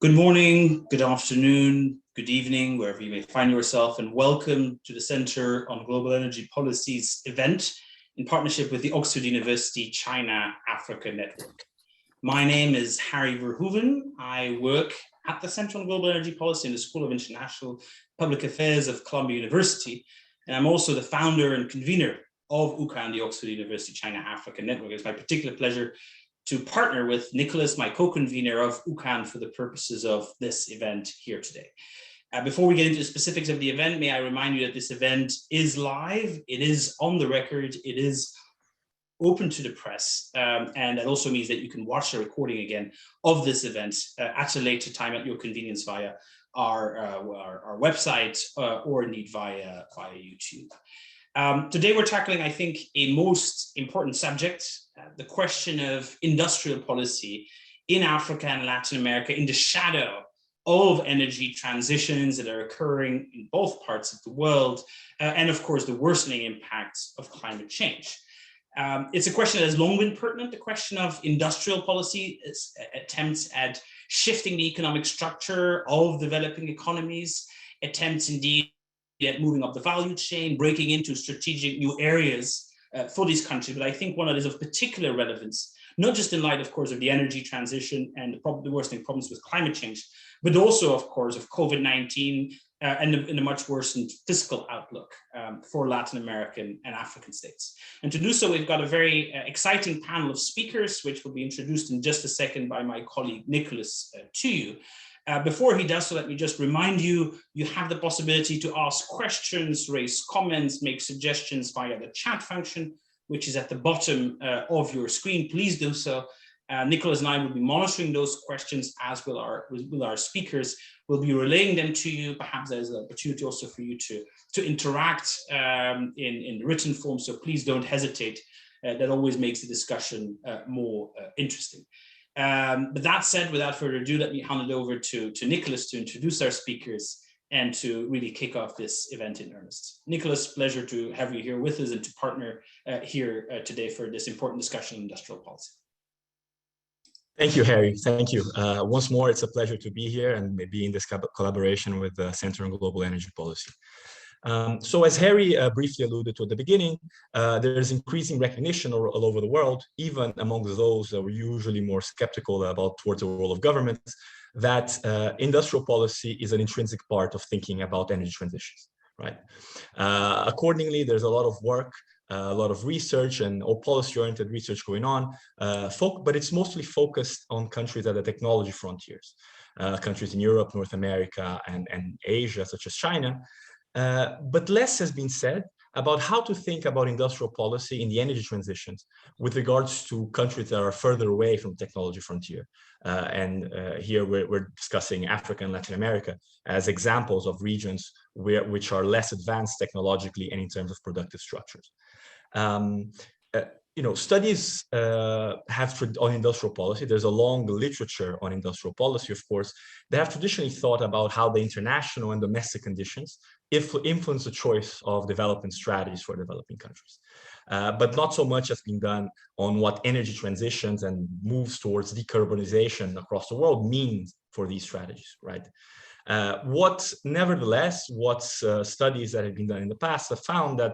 Good morning, good afternoon, good evening, wherever you may find yourself, and welcome to the Center on Global Energy Policies event in partnership with the Oxford University China-Africa Network. My name is Harry Verhoeven. I work at the Center on Global Energy Policy in the School of International Public Affairs of Columbia University, and I'm also the founder and convener of UCAN, the Oxford University China-Africa Network. It's my particular pleasure to partner with Nicholas, my co-convener of UCAN, for the purposes of this event here today. Before we get into the specifics of the event, may I remind you that this event is live, it is on the record, it is open to the press, and that also means that you can watch the recording again of this event at a later time at your convenience via our website or indeed via YouTube. Today we're tackling, I think, a most important subject, the question of industrial policy in Africa and Latin America in the shadow of energy transitions that are occurring in both parts of the world, and of course the worsening impacts of climate change. It's a question that has long been pertinent, the question of industrial policy, attempts at shifting the economic structure of developing economies, attempts indeed at moving up the value chain, breaking into strategic new areas for these countries. But I think one that is of particular relevance, not just in light, of course, of the energy transition and the worsening problems with climate change, but also, of course, of COVID-19 and the much worsened fiscal outlook for Latin American and African states. And to do so, we've got a very exciting panel of speakers, which will be introduced in just a second by my colleague Nicholas to you. Before he does so, let me just remind you, you have the possibility to ask questions, raise comments, make suggestions via the chat function, which is at the bottom of your screen. Please do so. Nicholas and I will be monitoring those questions, as will our speakers. We'll be relaying them to you. Perhaps there's an opportunity also for you to interact in written form, so please don't hesitate. That always makes the discussion more interesting. But that said, without further ado, let me hand it over to Nicholas to introduce our speakers and to really kick off this event in earnest. Nicholas, pleasure to have you here with us and to partner here today for this important discussion on industrial policy. Thank you, Harry. Thank you. Once more, it's a pleasure to be here and be in this collaboration with the Center on Global Energy Policy. So as Harry briefly alluded to at the beginning, there's increasing recognition all over the world, even among those that were usually more skeptical about towards the role of governments, that industrial policy is an intrinsic part of thinking about energy transitions, right? Accordingly, there's a lot of work, a lot of research and all policy-oriented research going on, but it's mostly focused on countries at the technology frontiers, countries in Europe, North America, and Asia, such as China. But less has been said about how to think about industrial policy in the energy transitions with regards to countries that are further away from the technology frontier. Here we're discussing Africa and Latin America as examples of regions which are less advanced technologically and in terms of productive structures. Studies on industrial policy. There's a long literature on industrial policy, of course. They have traditionally thought about how the international and domestic conditions influence the choice of development strategies for developing countries. But not so much has been done on what energy transitions and moves towards decarbonization across the world means for these strategies, right? Nevertheless, studies that have been done in the past have found that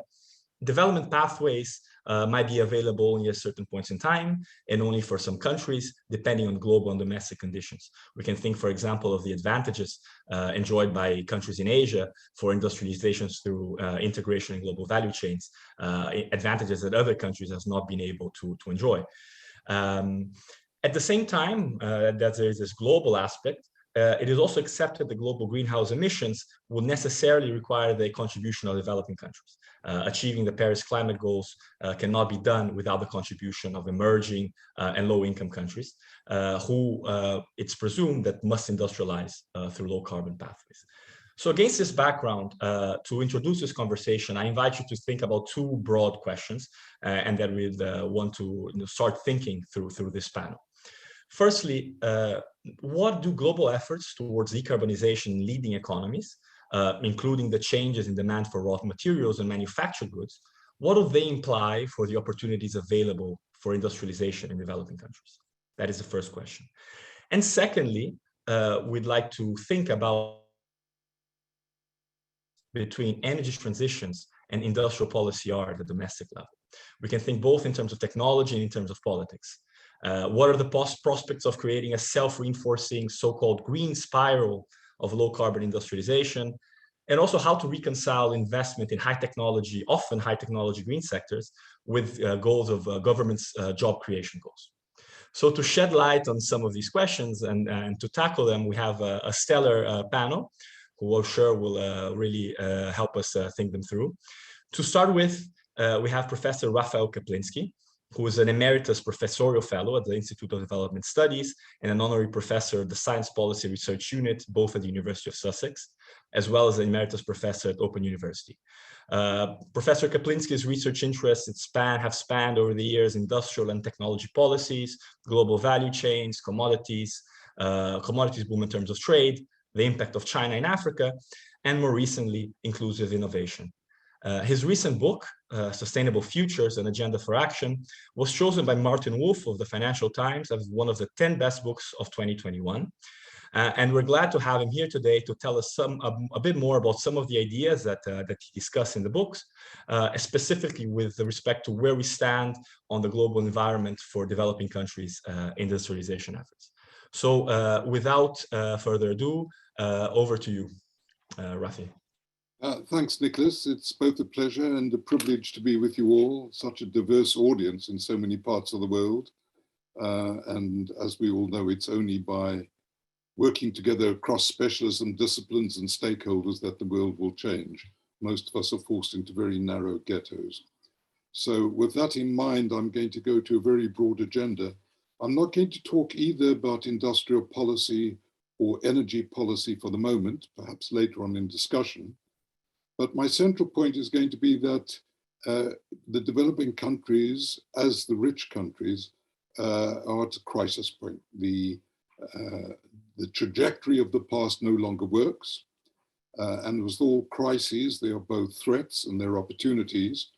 development pathways might be available only at certain points in time and only for some countries, depending on global and domestic conditions. We can think, for example, of the advantages enjoyed by countries in Asia for industrializations through integration in global value chains, advantages that other countries have not been able to enjoy. At the same time that there is this global aspect, it is also accepted that global greenhouse emissions will necessarily require the contribution of developing countries. Achieving the Paris climate goals cannot be done without the contribution of emerging and low-income countries, who it's presumed that must industrialize through low-carbon pathways. So against this background, to introduce this conversation, I invite you to think about two broad questions, and then we'd want to start thinking through this panel. Firstly, what do global efforts towards decarbonization in leading economies, including the changes in demand for raw materials and manufactured goods, what do they imply for the opportunities available for industrialization in developing countries? That is the first question. And secondly, we'd like to think about between energy transitions and industrial policy are at the domestic level. We can think both in terms of technology and in terms of politics. What are the prospects of creating a self-reinforcing so-called green spiral of low-carbon industrialization, and also how to reconcile investment in high technology, often high technology green sectors, with goals of government's job creation goals. So to shed light on some of these questions and to tackle them, we have a stellar panel who I'm sure will really help us think them through. To start with, we have Professor Rafał Kapliński, who is an emeritus professorial fellow at the Institute of Development Studies and an honorary professor of the Science Policy Research Unit, both at the University of Sussex, as well as an emeritus professor at Open University. Professor Kapliński's research interests have spanned over the years industrial and technology policies, global value chains, commodities boom in terms of trade, the impact of China in Africa, and more recently, inclusive innovation. His recent book, Sustainable Futures, An Agenda for Action, was chosen by Martin Wolf of the Financial Times as one of the 10 best books of 2021. And we're glad to have him here today to tell us a bit more about some of the ideas that he discussed in the books, specifically with respect to where we stand on the global environment for developing countries' industrialization efforts. So without further ado, over to you, Rafi. Thanks, Nicholas. It's both a pleasure and a privilege to be with you all, such a diverse audience in so many parts of the world. And as we all know, it's only by working together across specialism, disciplines and stakeholders that the world will change. Most of us are forced into very narrow ghettos. So with that in mind, I'm going to go to a very broad agenda. I'm not going to talk either about industrial policy or energy policy for the moment, perhaps later on in discussion. But my central point is going to be that the developing countries, as the rich countries, are at a crisis point. The trajectory of the past no longer works. And with all crises, they are both threats and they're opportunities.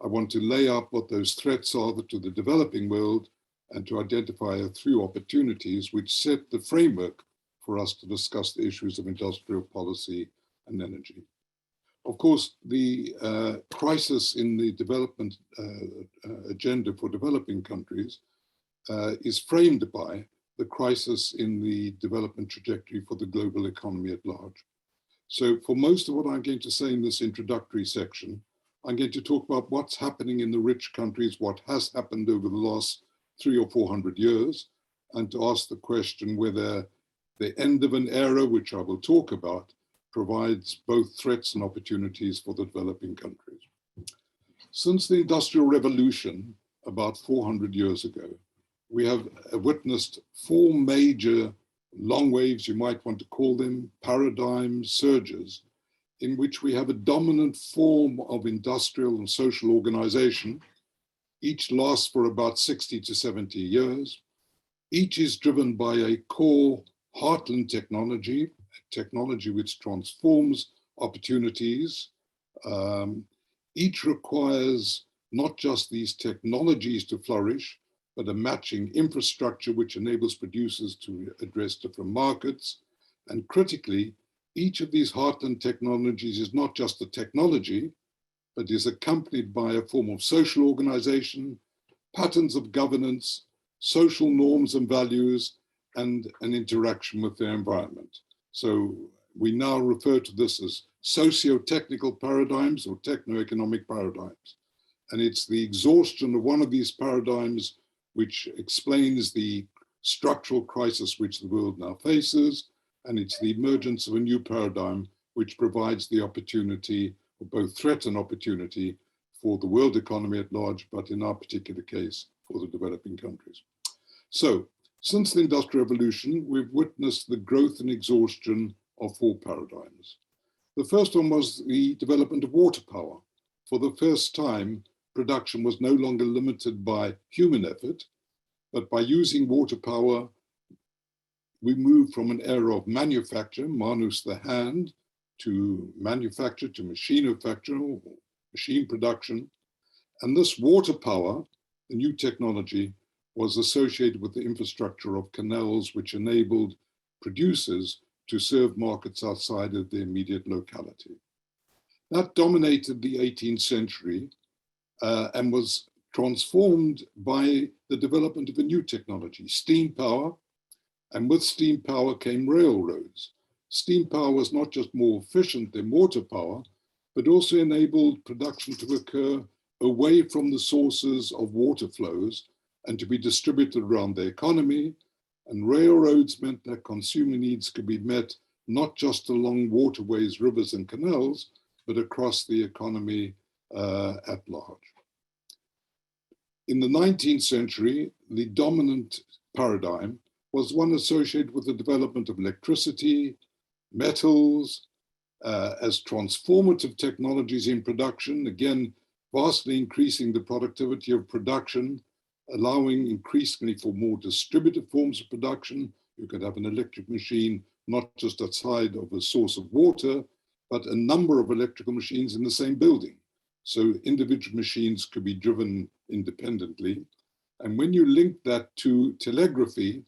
I want to lay out what those threats are to the developing world and to identify a few opportunities which set the framework for us to discuss the issues of industrial policy and energy. Of course, the crisis in the development agenda for developing countries is framed by the crisis in the development trajectory for the global economy at large. So for most of what I'm going to say in this introductory section, I'm going to talk about what's happening in the rich countries, what has happened over the last 300 or 400 years, and to ask the question whether the end of an era, which I will talk about, provides both threats and opportunities for the developing countries. Since the Industrial Revolution, about 400 years ago, we have witnessed four major long waves, you might want to call them, paradigm surges, in which we have a dominant form of industrial and social organization. Each lasts for about 60 to 70 years. Each is driven by a core heartland technology, technology which transforms opportunities. Each requires not just these technologies to flourish, but a matching infrastructure which enables producers to address different markets. And critically, each of these heartland technologies is not just a technology, but is accompanied by a form of social organization, patterns of governance, social norms and values, and an interaction with their environment. So we now refer to this as socio-technical paradigms or techno-economic paradigms. And it's the exhaustion of one of these paradigms which explains the structural crisis which the world now faces. And it's the emergence of a new paradigm which provides the opportunity, or both threat and opportunity, for the world economy at large, but in our particular case, for the developing countries. So, since the Industrial Revolution, we've witnessed the growth and exhaustion of four paradigms. The first one was the development of water power. For the first time, production was no longer limited by human effort, but by using water power, we moved from an era of manufacture, manus the hand, to manufacture, to machinofacture, or machine production. And this water power, the new technology, was associated with the infrastructure of canals which enabled producers to serve markets outside of their immediate locality. That dominated the 18th century and was transformed by the development of a new technology, steam power. And with steam power came railroads. Steam power was not just more efficient than water power, but also enabled production to occur away from the sources of water flows and to be distributed around the economy. And railroads meant that consumer needs could be met not just along waterways, rivers, and canals, but across the economy at large. In the 19th century, the dominant paradigm was one associated with the development of electricity, metals, as transformative technologies in production, again, vastly increasing the productivity of production, allowing increasingly for more distributed forms of production. You could have an electric machine, not just outside of a source of water, but a number of electrical machines in the same building. So individual machines could be driven independently. And when you link that to telegraphy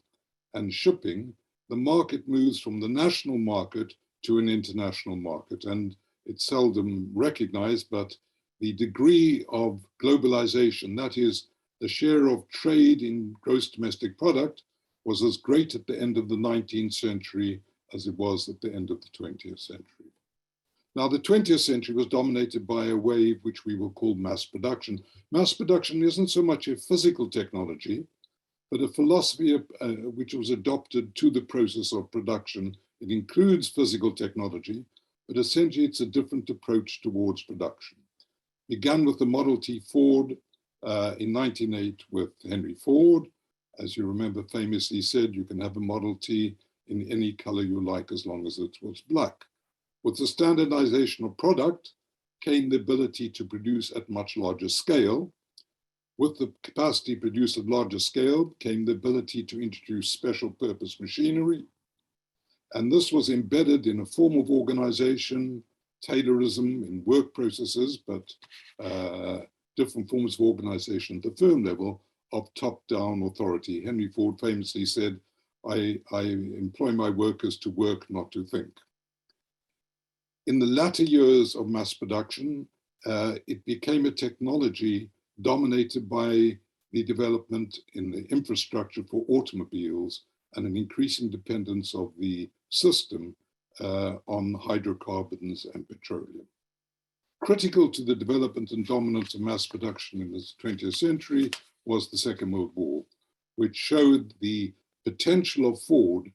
and shipping, the market moves from the national market to an international market. And it's seldom recognized, but the degree of globalization, that is the share of trade in gross domestic product, was as great at the end of the 19th century as it was at the end of the 20th century. Now, the 20th century was dominated by a wave which we will call mass production. Mass production isn't so much a physical technology, but a philosophy which was adopted to the process of production. It includes physical technology, but essentially it's a different approach towards production. Began with the Model T Ford in 1908 with Henry Ford. As you remember, famously said, you can have a Model T in any color you like as long as it was black. With the standardization of product came the ability to produce at much larger scale. With the capacity to produce at larger scale came the ability to introduce special purpose machinery. And this was embedded in a form of organization, Taylorism in work processes, but different forms of organization at the firm level of top-down authority. Henry Ford famously said, I employ my workers to work, not to think. In the latter years of mass production, it became a technology dominated by the development in the infrastructure for automobiles and an increasing dependence of the system on hydrocarbons and petroleum. Critical to the development and dominance of mass production in the 20th century was the Second World War, which showed the potential of Ford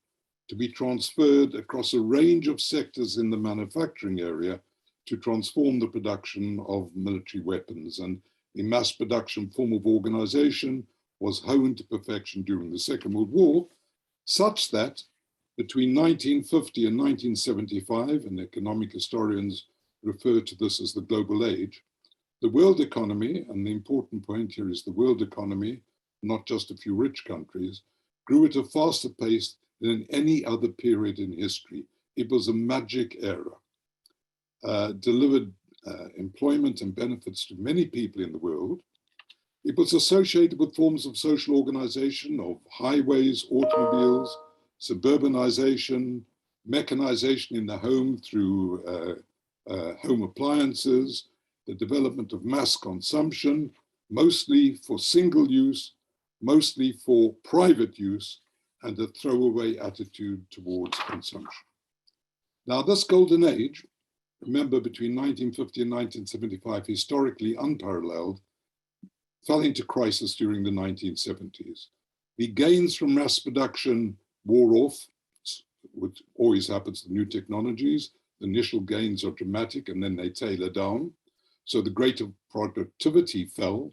to be transferred across a range of sectors in the manufacturing area to transform the production of military weapons. And the mass production form of organization was honed to perfection during the Second World War, such that between 1950 and 1975, and economic historians refer to this as the global age, the world economy, and the important point here is the world economy, not just a few rich countries, grew at a faster pace than any other period in history. It was a magic era, delivered employment and benefits to many people in the world. It was associated with forms of social organization of highways, automobiles, suburbanization, mechanization in the home through home appliances, the development of mass consumption, mostly for single use, mostly for private use, and a throwaway attitude towards consumption. Now, this golden age, remember between 1950 and 1975, historically unparalleled, fell into crisis during the 1970s. The gains from mass production wore off, which always happens to new technologies. The initial gains are dramatic and then they tailor down. So the rate of productivity fell.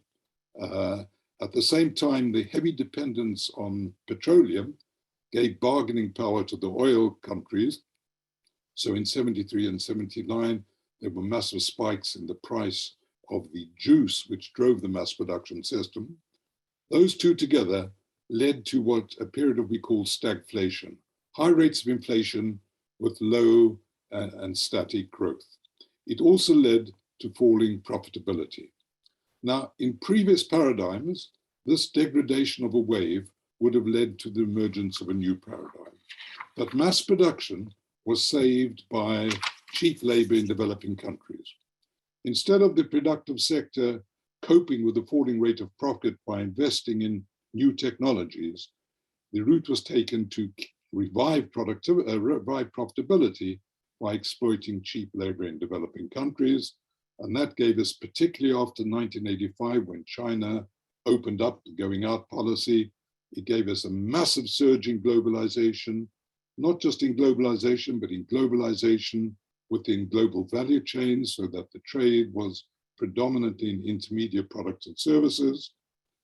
At the same time, the heavy dependence on petroleum gave bargaining power to the oil countries. So in 73 and 79, there were massive spikes in the price of the juice, which drove the mass production system. Those two together led to what a period of we call stagflation, high rates of inflation with low and static growth. It also led to falling profitability. Now, in previous paradigms, this degradation of a wave would have led to the emergence of a new paradigm. But mass production was saved by cheap labor in developing countries. Instead of the productive sector coping with the falling rate of profit by investing in new technologies, the route was taken to revive profitability by exploiting cheap labor in developing countries. And that gave us, particularly after 1985, when China opened up the going out policy, it gave us a massive surge in globalization, not just in globalization, but in globalization within global value chains, so that the trade was predominantly in intermediate products and services.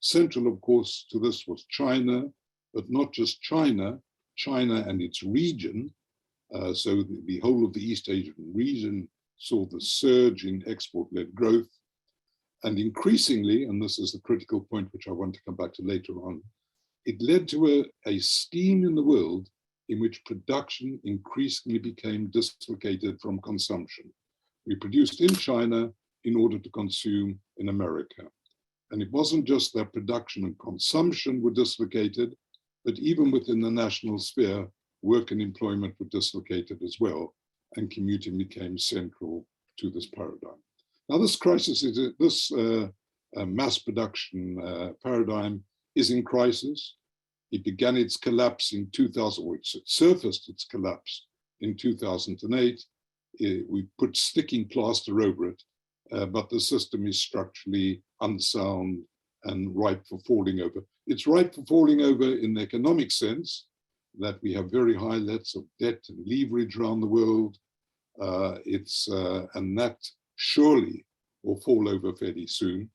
Central, of course, to this was China, but not just China, China and its region. So the whole of the East Asian region saw the surge in export-led growth. And increasingly, and this is the critical point which I want to come back to later on, it led to a scheme in the world in which production increasingly became dislocated from consumption. We produced in China in order to consume in America. And it wasn't just that production and consumption were dislocated, but even within the national sphere, work and employment were dislocated as well, and commuting became central to this paradigm. Now, this crisis is this mass production paradigm is in crisis. It began its collapse in 2000, or it surfaced its collapse in 2008. We put sticking plaster over it, but the system is structurally unsound and ripe for falling over. It's ripe for falling over in the economic sense, that we have very high levels of debt and leverage around the world. And that surely will fall over fairly soon.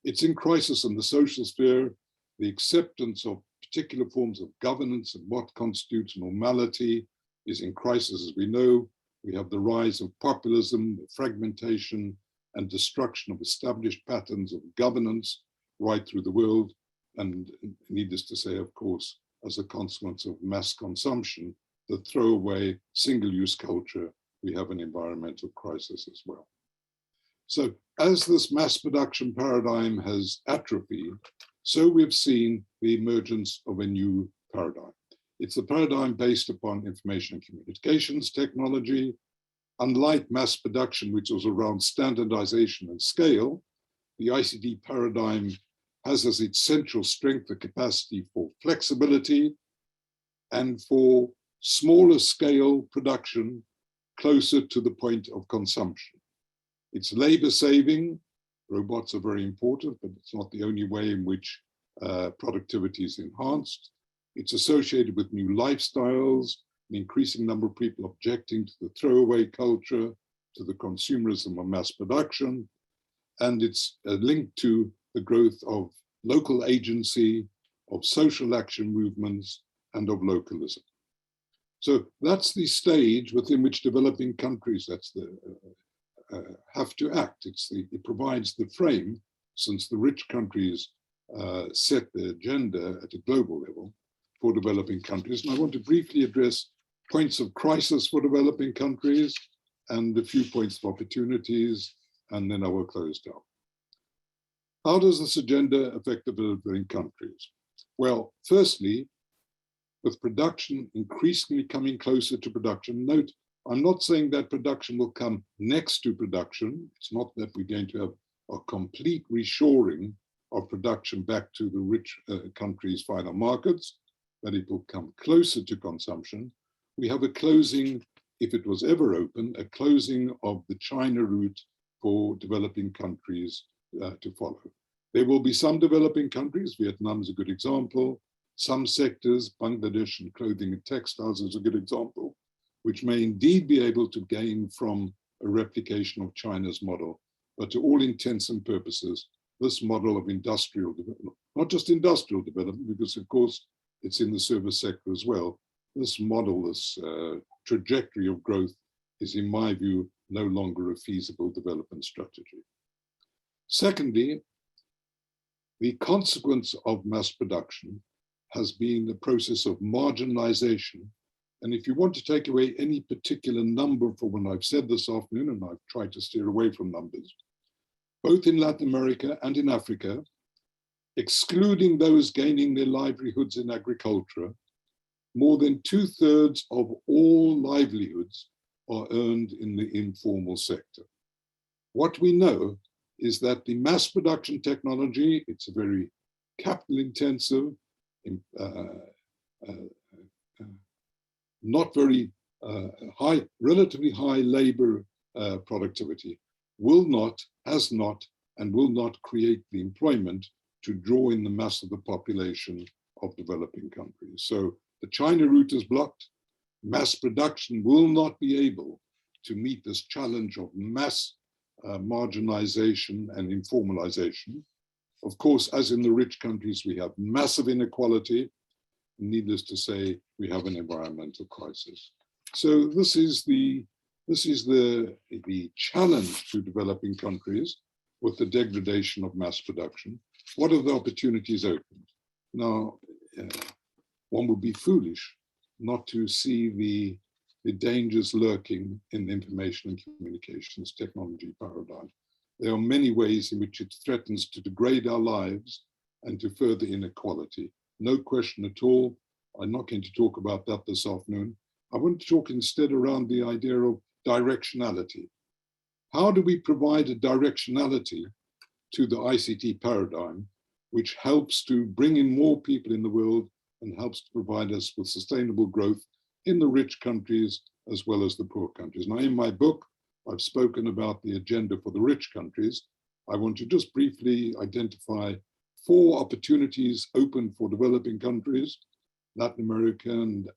It's in crisis in the social sphere. The acceptance of particular forms of governance and what constitutes normality is in crisis, as we know. We have the rise of populism, the fragmentation and destruction of established patterns of governance right through the world. And needless to say, of course, as a consequence of mass consumption, the throwaway single-use culture, we have an environmental crisis as well. So as this mass production paradigm has atrophied, so we've seen the emergence of a new paradigm. It's a paradigm based upon information and communications technology. Unlike mass production, which was around standardization and scale, the ICT paradigm has as its central strength the capacity for flexibility and for smaller scale production closer to the point of consumption. It's labor saving. Robots are very important, but it's not the only way in which productivity is enhanced. It's associated with new lifestyles, an increasing number of people objecting to the throwaway culture, to the consumerism of mass production, and it's linked to the growth of local agency, of social action movements, and of localism. So that's the stage within which developing countries have to act. It provides the frame, since the rich countries set the agenda at a global level for developing countries. And I want to briefly address points of crisis for developing countries and a few points of opportunities, and then I will close down. How does this agenda affect developing countries? Well, firstly, with production increasingly coming closer to production, note, I'm not saying that production will come next to production. It's not that we're going to have a complete reshoring of production back to the rich countries' final markets, but it will come closer to consumption. We have a closing, if it was ever open, a closing of the China route for developing countries to follow. There will be some developing countries, Vietnam is a good example, some sectors, Bangladesh and clothing and textiles is a good example, which may indeed be able to gain from a replication of China's model. But to all intents and purposes, this model of industrial development, not just industrial development, because of course it's in the service sector as well, this model, this trajectory of growth is, in my view, no longer a feasible development strategy. Secondly, the consequence of mass production has been the process of marginalization. And if you want to take away any particular number from what I've said this afternoon, and I've tried to steer away from numbers, both in Latin America and in Africa, excluding those gaining their livelihoods in agriculture, more than 2/3 of all livelihoods are earned in the informal sector. What we know is that the mass production technology, it's a very capital intensive, not very high, relatively high labor productivity, will not, has not, and will not create the employment to draw in the mass of the population of developing countries. So the China route is blocked. Mass production will not be able to meet this challenge of mass marginalization and informalization. Of course, as in the rich countries, we have massive inequality. Needless to say, we have an environmental crisis. So this is the challenge to developing countries with the degradation of mass production. What are the opportunities opened? Now, one would be foolish not to see the dangers lurking in the information and communications technology paradigm. There are many ways in which it threatens to degrade our lives and to further inequality. No question at all. I'm not going to talk about that this afternoon. I want to talk instead around the idea of directionality. How do we provide a directionality to the ICT paradigm, which helps to bring in more people in the world and helps to provide us with sustainable growth in the rich countries as well as the poor countries? Now, in my book, I've spoken about the agenda for the rich countries. I want to just briefly identify 4 opportunities open for developing countries, Latin America and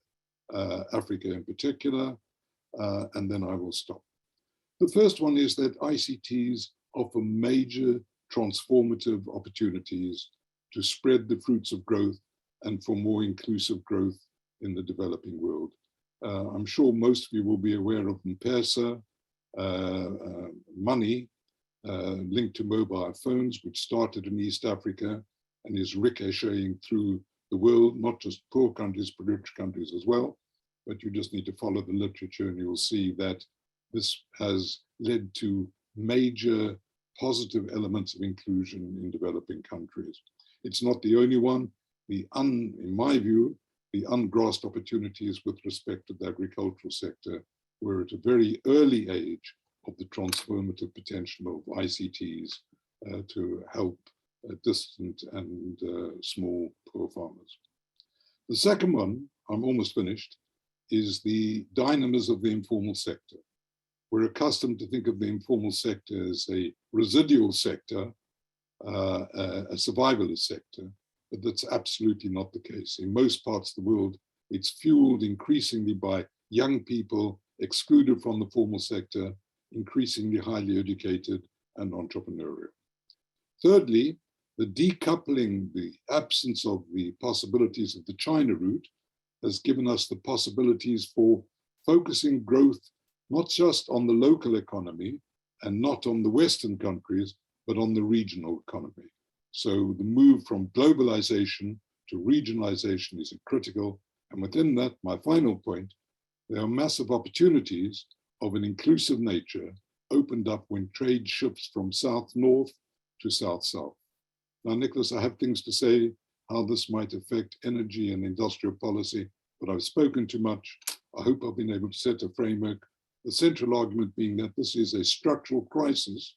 Africa in particular, and then I will stop. The first one is that ICTs offer major transformative opportunities to spread the fruits of growth and for more inclusive growth in the developing world. I'm sure most of you will be aware of M-Pesa, money linked to mobile phones, which started in East Africa and is ricocheting through the world, not just poor countries, but rich countries as well. But you just need to follow the literature and you'll see that this has led to major positive elements of inclusion in developing countries. It's not the only one. In my view, the ungrasped opportunities with respect to the agricultural sector were at a very early age of the transformative potential of ICTs to help distant and small poor farmers. The second one, I'm almost finished, is the dynamism of the informal sector. We're accustomed to think of the informal sector as a residual sector, a survivalist sector, but that's absolutely not the case. In most parts of the world, it's fueled increasingly by young people excluded from the formal sector, increasingly highly educated and entrepreneurial. Thirdly, the decoupling, the absence of the possibilities of the China route has given us the possibilities for focusing growth not just on the local economy and not on the Western countries, but on the regional economy. So the move from globalization to regionalization is critical. And within that, my final point, there are massive opportunities of an inclusive nature opened up when trade shifts from south-north to south-south. Now, Nicholas, I have things to say how this might affect energy and industrial policy, but I've spoken too much. I hope I've been able to set a framework. The central argument being that this is a structural crisis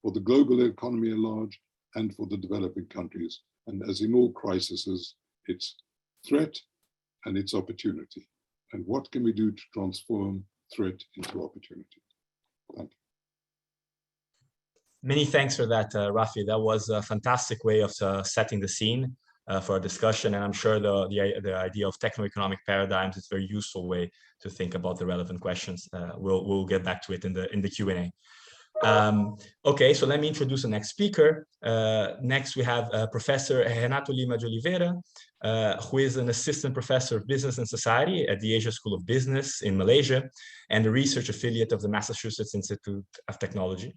for the global economy at large and for the developing countries. And as in all crises, it's threat and it's opportunity. And what can we do to transform threat into opportunity? Thank you. Many thanks for that, Rafi. That was a fantastic way of setting the scene for our discussion. And I'm sure the idea of techno-economic paradigms is a very useful way to think about the relevant questions. We'll get back to it in the Q&A. Okay, so let me introduce the next speaker. Next, we have Professor Renato Lima de Oliveira, who is an assistant professor of business and society at the Asia School of Business in Malaysia and a research affiliate of the Massachusetts Institute of Technology,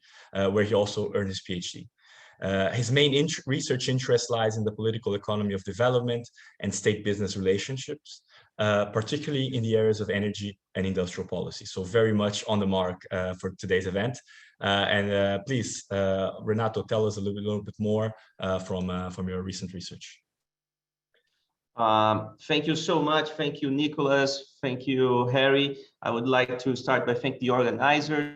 where he also earned his PhD. His main research interest lies in the political economy of development and state-business relationships, particularly in the areas of energy and industrial policy. So very much on the mark for today's event. Please, Renato, tell us a little bit more from your recent research. Thank you so much. Thank you, Nicholas. Thank you, Harry. I would like to start by thanking the organizers.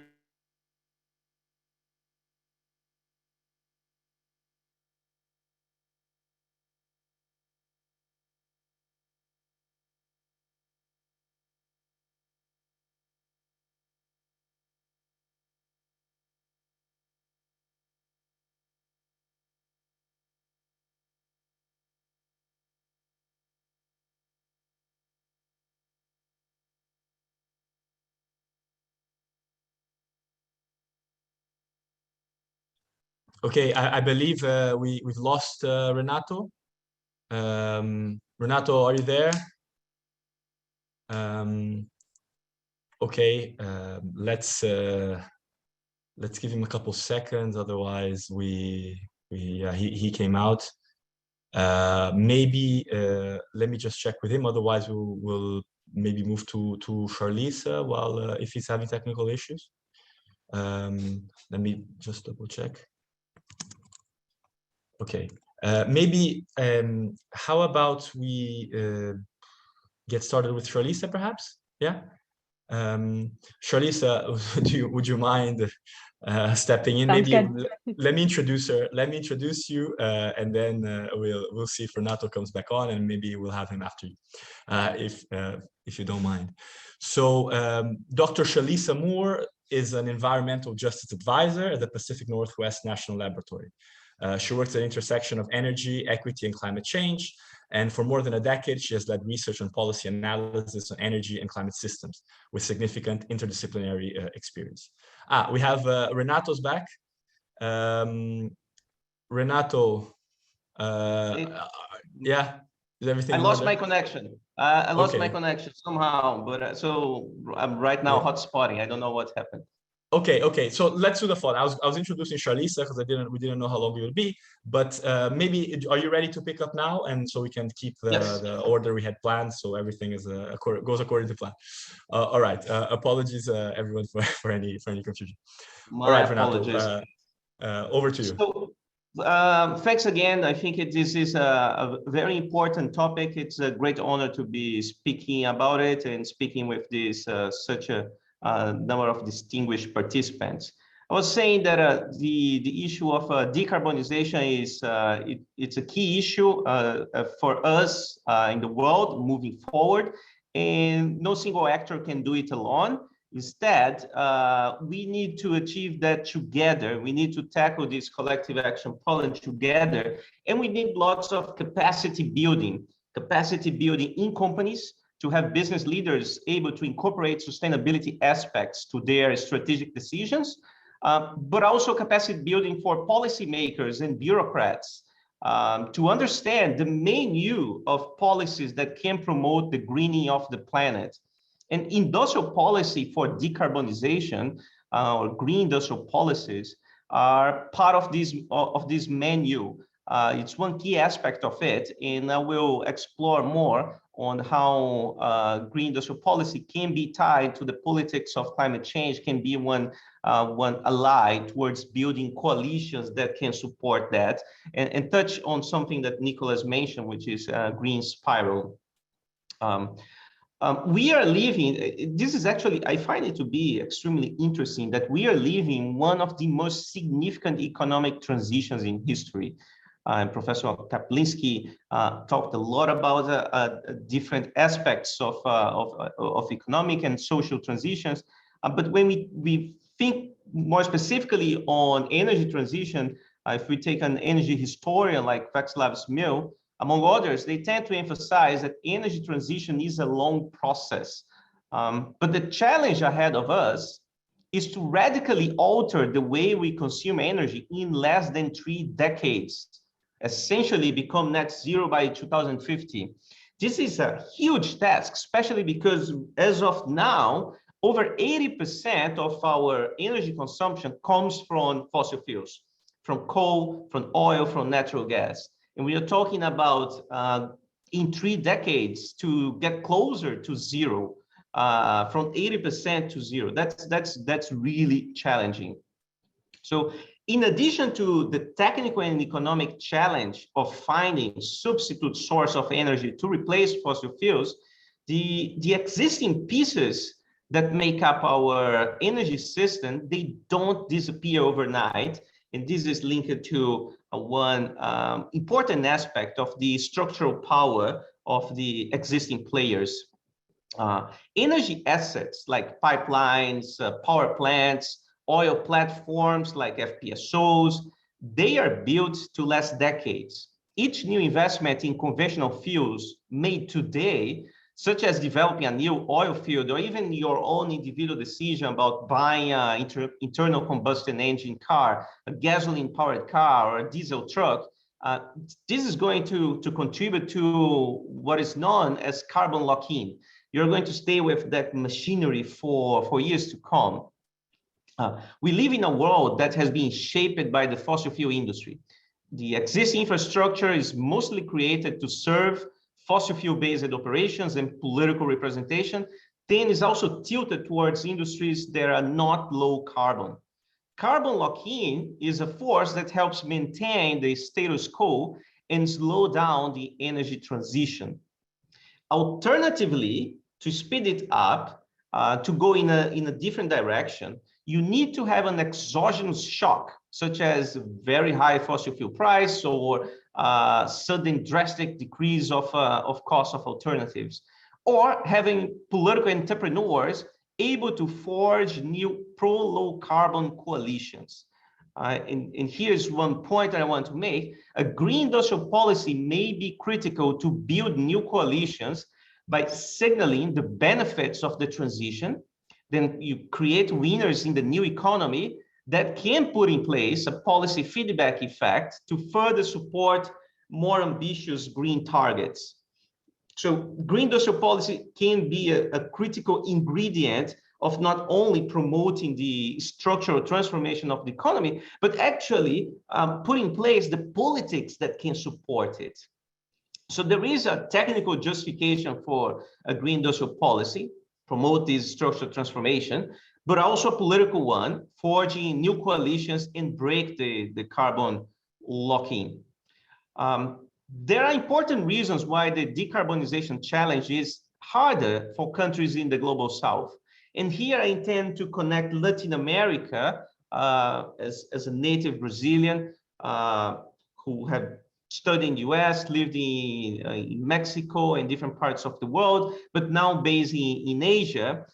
Okay, I believe we've lost Renato. Renato, are you there? Okay, let's give him a couple seconds. Otherwise, he came out. Maybe let me just check with him. Otherwise, we'll maybe move to Charlize while if he's having technical issues. Let me just double check. Okay, maybe how about we get started with Charlize, perhaps? Yeah. Charlize, would you mind stepping in? Sounds maybe good. Let me introduce her. Let me introduce you, and then we'll see if Renato comes back on, and maybe we'll have him after you, if you don't mind. So, Dr. Charlize Moore is an environmental justice advisor at the Pacific Northwest National Laboratory. She works at the intersection of energy, equity, and climate change. And for more than a decade, she has led research on policy analysis on energy and climate systems with significant interdisciplinary experience. We have Renato's back. Renato, yeah, is everything? I lost my connection. I lost my connection somehow, but so I'm right now hotspotting. I don't know what happened. Okay. So let's do the following. I was introducing Charlize because we didn't know how long we would be, but maybe are you ready to pick up now, and so we can keep the order we had planned, so everything is goes according to plan. All right. Apologies, everyone, for any confusion. All right, Renato. Over to you. So, thanks again. I think this is a very important topic. It's a great honor to be speaking about it and speaking with this such a number of distinguished participants. I was saying that the issue of decarbonization is it's a key issue for us in the world moving forward, and no single actor can do it alone. Instead, we need to achieve that together. We need to tackle this collective action problem together, and we need lots of capacity building in companies, to have business leaders able to incorporate sustainability aspects to their strategic decisions, but also capacity building for policymakers and bureaucrats to understand the menu of policies that can promote the greening of the planet. And industrial policy for decarbonization or green industrial policies are part of this menu. It's one key aspect of it, and I will explore more on how green industrial policy can be tied to the politics of climate change, can be one ally towards building coalitions that can support that, and touch on something that Nicholas mentioned, which is green spiral. We are living, this is actually, I find it to be extremely interesting that we are living one of the most significant economic transitions in history. Professor Kaplinsky talked a lot about different aspects of economic and social transitions. But when we think more specifically on energy transition, if we take an energy historian like Václav Smil, among others, they tend to emphasize that energy transition is a long process. But the challenge ahead of us is to radically alter the way we consume energy in less than 3 decades. Essentially become net zero by 2050. This is a huge task, especially because as of now, over 80% of our energy consumption comes from fossil fuels, from coal, from oil, from natural gas. And we are talking about in 3 decades to get closer to zero, from 80% to zero. That's really challenging. So in addition to the technical and economic challenge of finding substitute source of energy to replace fossil fuels, the existing pieces that make up our energy system, they don't disappear overnight. And this is linked to one important aspect of the structural power of the existing players. Energy assets like pipelines, power plants, oil platforms like FPSOs, they are built to last decades. Each new investment in conventional fuels made today, such as developing a new oil field or even your own individual decision about buying an internal combustion engine car, a gasoline-powered car, or a diesel truck, this is going to contribute to what is known as carbon lock-in. You're going to stay with that machinery for years to come. We live in a world that has been shaped by the fossil fuel industry. The existing infrastructure is mostly created to serve fossil fuel-based operations and political representation, then is also tilted towards industries that are not low carbon. Carbon lock-in is a force that helps maintain the status quo and slow down the energy transition. Alternatively, to speed it up, to go in a different direction, you need to have an exogenous shock, such as very high fossil fuel price or sudden drastic decrease of cost of alternatives, or having political entrepreneurs able to forge new pro-low carbon coalitions. And here's one point that I want to make. A green industrial policy may be critical to build new coalitions by signaling the benefits of the transition. Then you create winners in the new economy that can put in place a policy feedback effect to further support more ambitious green targets. So green industrial policy can be a critical ingredient of not only promoting the structural transformation of the economy, but actually put in place the politics that can support it. So there is a technical justification for a green industrial policy, promote this structural transformation, but also a political one, forging new coalitions and break the carbon lock-in. There are important reasons why the decarbonization challenge is harder for countries in the global south. And here I intend to connect Latin America as a native Brazilian who have studied in the US, lived in Mexico and different parts of the world, but now based in Asia.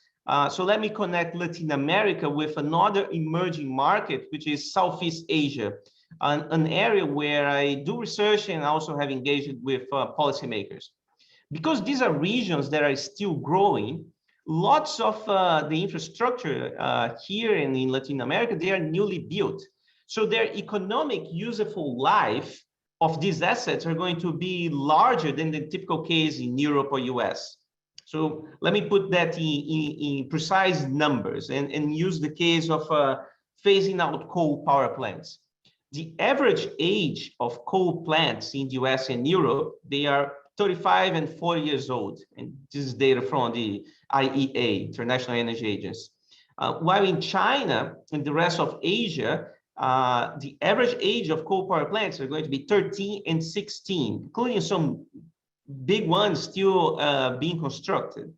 So let me connect Latin America with another emerging market, which is Southeast Asia, an area where I do research and also have engaged with policymakers. Because these are regions that are still growing, lots of the infrastructure here and in Latin America, they are newly built. So their economic useful life of these assets are going to be larger than the typical case in Europe or US. So let me put that in precise numbers and use the case of phasing out coal power plants. The average age of coal plants in the US and Europe, they are 35 and 40 years old. And this is data from the IEA, International Energy Agency. While in China and the rest of Asia, the average age of coal power plants are going to be 13 and 16, including some big ones still being constructed.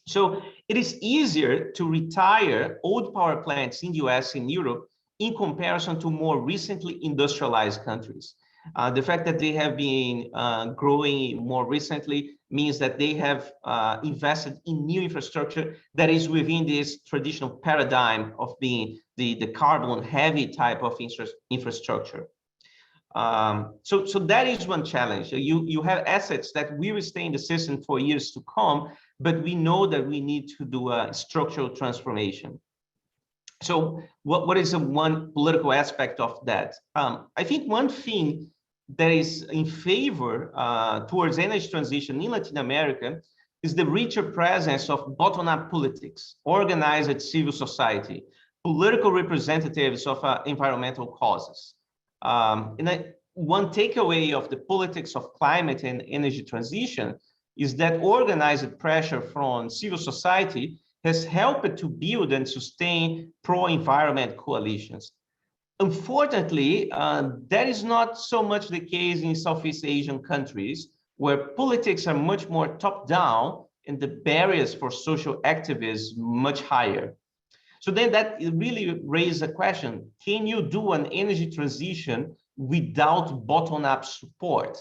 So it is easier to retire old power plants in the US and Europe in comparison to more recently industrialized countries. The fact that they have been growing more recently means that they have invested in new infrastructure that is within this traditional paradigm of being the carbon heavy type of infrastructure. So that is one challenge. You have assets that will stay in the system for years to come, but we know that we need to do a structural transformation. So what is one political aspect of that? I think one thing that is in favor towards energy transition in Latin America is the richer presence of bottom-up politics, organized civil society, political representatives of environmental causes. One takeaway of the politics of climate and energy transition is that organized pressure from civil society has helped to build and sustain pro-environment coalitions. Unfortunately, that is not so much the case in Southeast Asian countries, where politics are much more top-down and the barriers for social activism much higher. So then that really raises a question: can you do an energy transition without bottom-up support?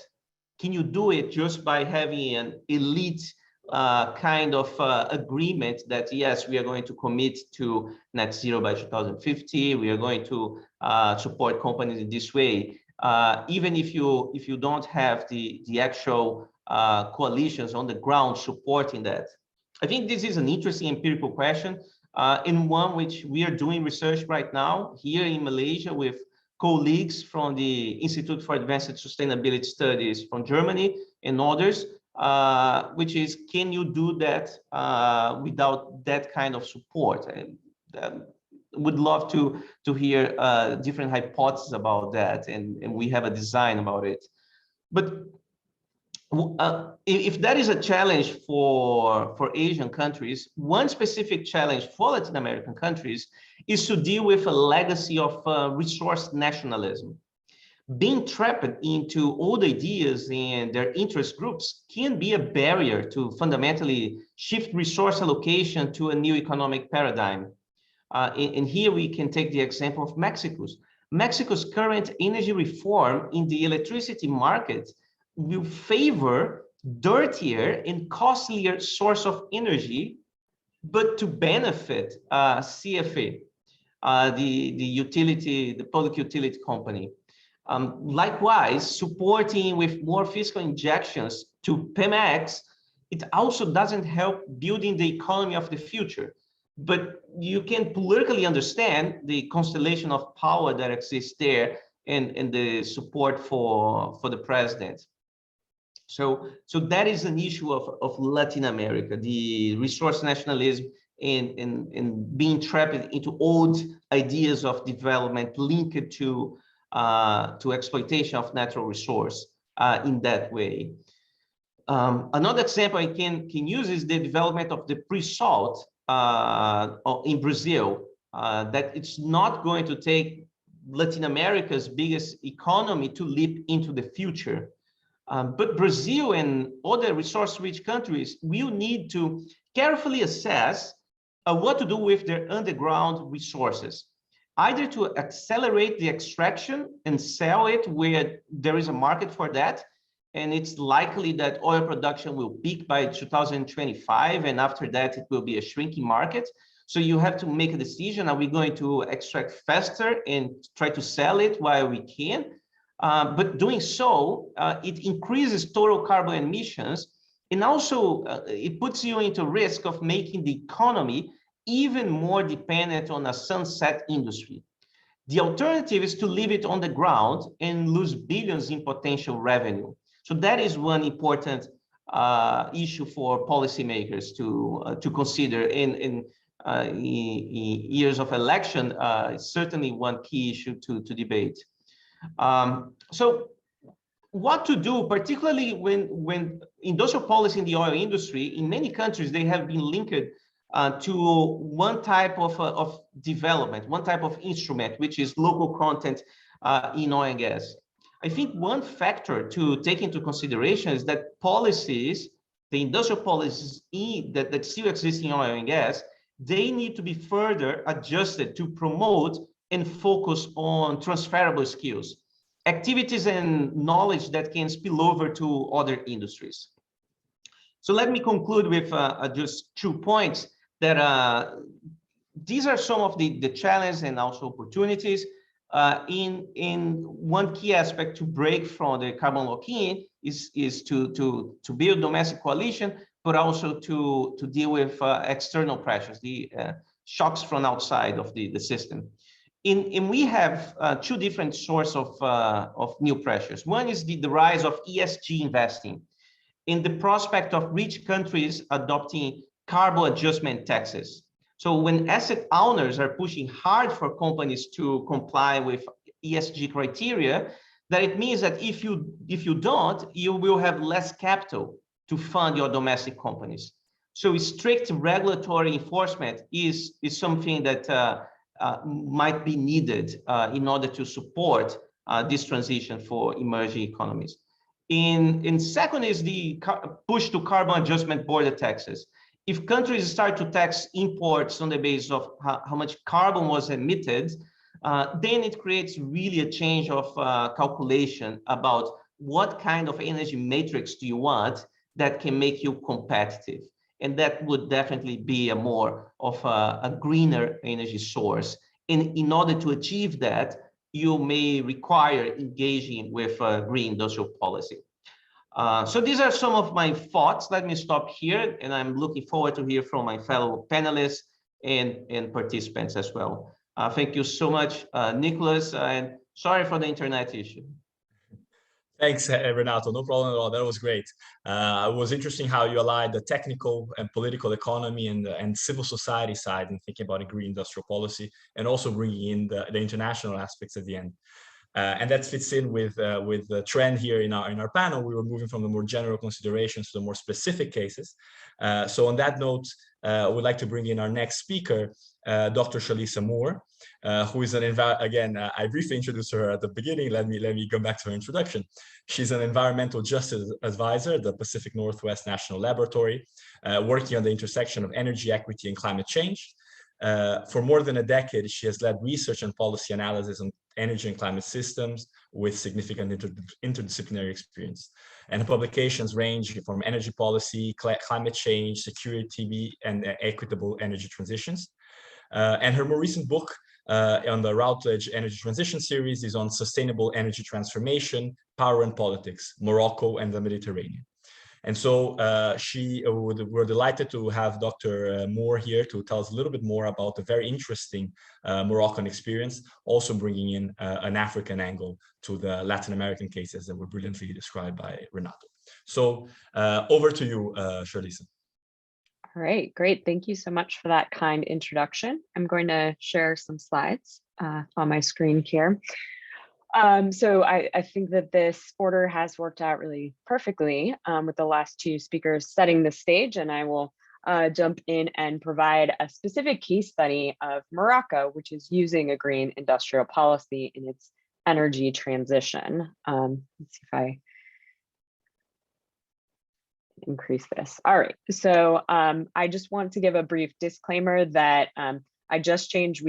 Can you do it just by having an elite kind of agreement that, yes, we are going to commit to net zero by 2050, we are going to support companies in this way, even if you don't have the actual coalitions on the ground supporting that? I think this is an interesting empirical question, in one which we are doing research right now here in Malaysia with colleagues from the Institute for Advanced Sustainability Studies from Germany and others, which is, can you do that without that kind of support? And would love to hear different hypotheses about that, and we have a design about it. But if that is a challenge for Asian countries, one specific challenge for Latin American countries is to deal with a legacy of resource nationalism. Being trapped into old ideas and their interest groups can be a barrier to fundamentally shift resource allocation to a new economic paradigm. And here we can take the example of Mexico's current energy reform in the electricity market will favor dirtier and costlier source of energy, but to benefit CFE, the public utility company. Likewise, supporting with more fiscal injections to Pemex, it also doesn't help building the economy of the future. But you can politically understand the constellation of power that exists there and the support for the president. So that is an issue of Latin America, the resource nationalism and being trapped into old ideas of development linked to exploitation of natural resource in that way. Another example I can use is the development of the Presalt in Brazil, that it's not going to take Latin America's biggest economy to leap into the future. But Brazil and other resource-rich countries will need to carefully assess what to do with their underground resources, either to accelerate the extraction and sell it where there is a market for that. And it's likely that oil production will peak by 2025, and after that, it will be a shrinking market. So you have to make a decision: are we going to extract faster and try to sell it while we can? But doing so, it increases total carbon emissions, and also it puts you into risk of making the economy even more dependent on a sunset industry. The alternative is to leave it on the ground and lose billions in potential revenue. So that is one important issue for policymakers to consider in years of election. Certainly one key issue to debate. So what to do, particularly when industrial policy in the oil industry, in many countries, they have been linked to one type of development, one type of instrument, which is local content in oil and gas. I think one factor to take into consideration is that policies, the industrial policies that still exist in oil and gas, they need to be further adjusted to promote and focus on transferable skills, activities and knowledge that can spill over to other industries. So let me conclude with just 2 points that these are some of the challenges and also opportunities. In one key aspect to break from the carbon lock-in is to build domestic coalition, but also to deal with external pressures, the shocks from outside of the system. And we have 2 different sources of new pressures. One is the rise of ESG investing, in the prospect of rich countries adopting carbon adjustment taxes. So when asset owners are pushing hard for companies to comply with ESG criteria, that it means that if you don't, you will have less capital to fund your domestic companies. So strict regulatory enforcement is something that might be needed in order to support this transition for emerging economies. In second is the push to carbon adjustment border taxes. If countries start to tax imports on the basis of how much carbon was emitted, then it creates really a change of calculation about what kind of energy matrix do you want that can make you competitive. And that would definitely be a more of a greener energy source. And in order to achieve that, you may require engaging with green industrial policy. So these are some of my thoughts. Let me stop here, and I'm looking forward to hear from my fellow panelists and participants as well. Thank you so much, Nicholas, and sorry for the internet issue. Thanks, Renato. No problem at all. That was great. It was interesting how you allied the technical and political economy and civil society side in thinking about a green industrial policy, and also bringing in the international aspects at the end. And that fits in with the trend here in our panel. We were moving from the more general considerations to the more specific cases. So on that note, I would like to bring in our next speaker, Dr. Shalisa Moore, who is I briefly introduced her at the beginning. Let me go back to her introduction. She's an environmental justice advisor at the Pacific Northwest National Laboratory, working on the intersection of energy equity and climate change. For more than a decade, she has led research and policy analysis on energy and climate systems with significant interdisciplinary experience. And her publications range from energy policy, climate change, security, and equitable energy transitions. And her more recent book on the Routledge Energy Transition series is on sustainable energy transformation, power and politics, Morocco and the Mediterranean. And so we're delighted to have Dr. Moore here to tell us a little bit more about the very interesting Moroccan experience, also bringing in an African angle to the Latin American cases that were brilliantly described by Renato. So over to you, Shalisa. All right, great. Thank you so much for that kind introduction. I'm going to share some slides on my screen here. So I think that this order has worked out really perfectly with the last two speakers setting the stage, and I will jump in and provide a specific case study of Morocco, which is using a green industrial policy in its energy transition. Let's see if I increase this. All right, so I just want to give a brief disclaimer that I just changed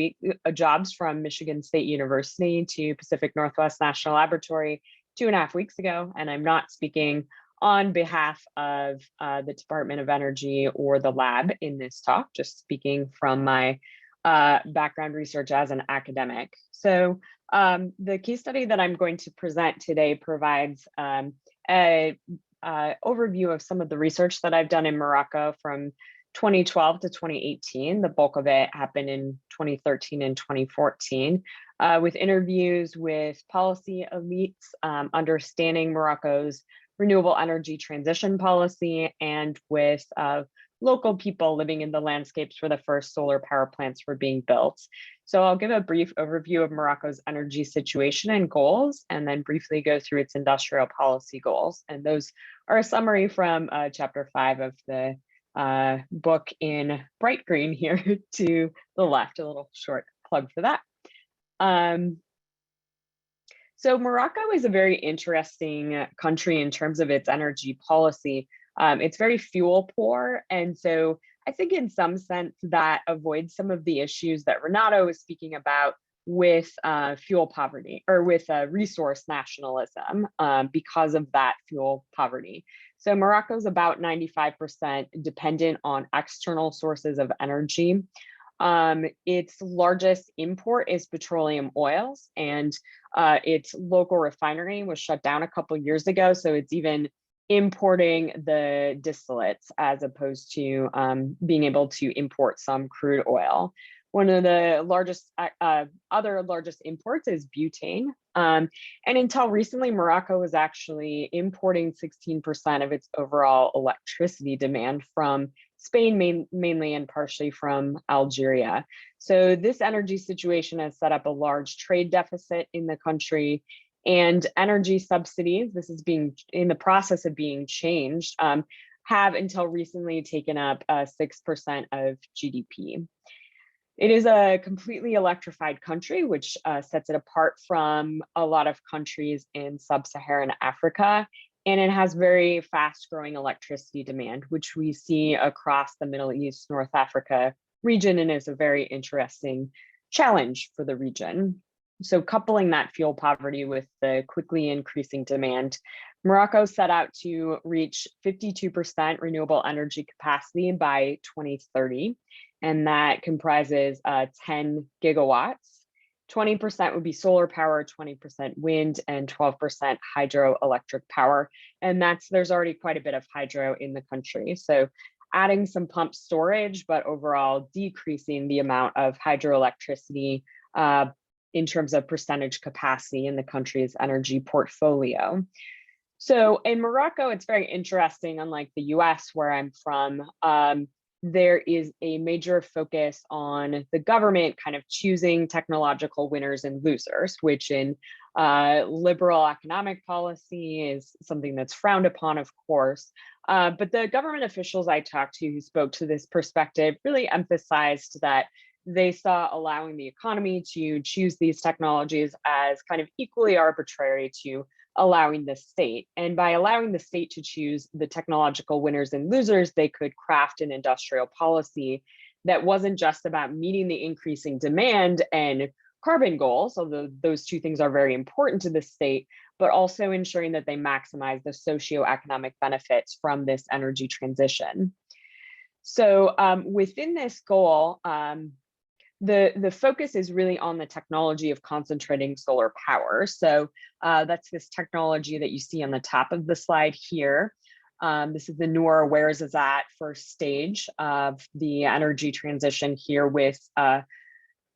jobs from Michigan State University to Pacific Northwest National Laboratory 2.5 weeks ago, and I'm not speaking on behalf of the Department of Energy or the lab in this talk, just speaking from my background research as an academic. So the case study that I'm going to present today provides an overview of some of the research that I've done in Morocco from 2012 to 2018. The bulk of it happened in 2013 and 2014, with interviews with policy elites, understanding Morocco's renewable energy transition policy, and with local people living in the landscapes where the first solar power plants were being built. So I'll give a brief overview of Morocco's energy situation and goals, and then briefly go through its industrial policy goals. And those are a summary from chapter 5 of the book in bright green here to the left, a little short plug for that. So Morocco is a very interesting country in terms of its energy policy. It's very fuel poor, and so I think in some sense that avoids some of the issues that Renato was speaking about with fuel poverty, or with resource nationalism, because of that fuel poverty. So Morocco is about 95% dependent on external sources of energy. Its largest import is petroleum oils, and its local refinery was shut down a couple years ago. So it's even importing the distillates as opposed to being able to import some crude oil. One of the largest other largest imports is butane. And until recently, Morocco was actually importing 16% of its overall electricity demand from Spain, mainly, and partially from Algeria. So this energy situation has set up a large trade deficit in the country, and energy subsidies, this is being in the process of being changed, have until recently taken up 6% of GDP. It is a completely electrified country, which sets it apart from a lot of countries in sub-Saharan Africa. And it has very fast growing electricity demand, which we see across the Middle East, North Africa region, and is a very interesting challenge for the region. So coupling that fuel poverty with the quickly increasing demand, Morocco set out to reach 52% renewable energy capacity by 2030. And that comprises 10 gigawatts. 20% would be solar power, 20% wind, and 12% hydroelectric power. And there's already quite a bit of hydro in the country. So adding some pump storage, but overall decreasing the amount of hydroelectricity in terms of percentage capacity in the country's energy portfolio. So in Morocco, it's very interesting, unlike the US where I'm from, there is a major focus on the government kind of choosing technological winners and losers, which in liberal economic policy is something that's frowned upon, of course. But the government officials I talked to who spoke to this perspective really emphasized that they saw allowing the economy to choose these technologies as kind of equally arbitrary to allowing the state. And by allowing the state to choose the technological winners and losers, they could craft an industrial policy that wasn't just about meeting the increasing demand and carbon goals, although those two things are very important to the state, but also ensuring that they maximize the socioeconomic benefits from this energy transition. So within this goal, the focus is really on the technology of concentrating solar power. So that's this technology that you see on the top of the slide here. This is the Noor Where's is at first stage of the energy transition here with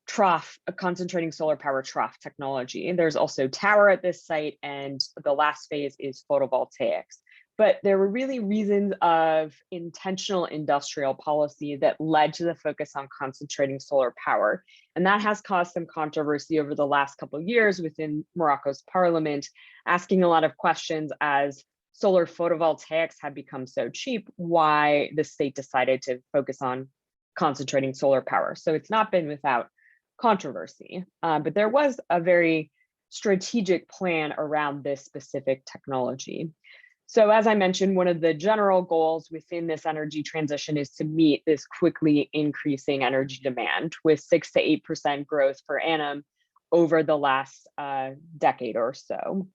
concentrating solar power trough technology. There's also tower at this site, and the last phase is photovoltaics. But there were really reasons of intentional industrial policy that led to the focus on concentrating solar power. And that has caused some controversy over the last couple of years within Morocco's parliament, asking a lot of questions as solar photovoltaics have become so cheap, why the state decided to focus on concentrating solar power. So it's not been without controversy, but there was a very strategic plan around this specific technology. So as I mentioned, one of the general goals within this energy transition is to meet this quickly increasing energy demand with 6 to 8% growth per annum over the last decade or so.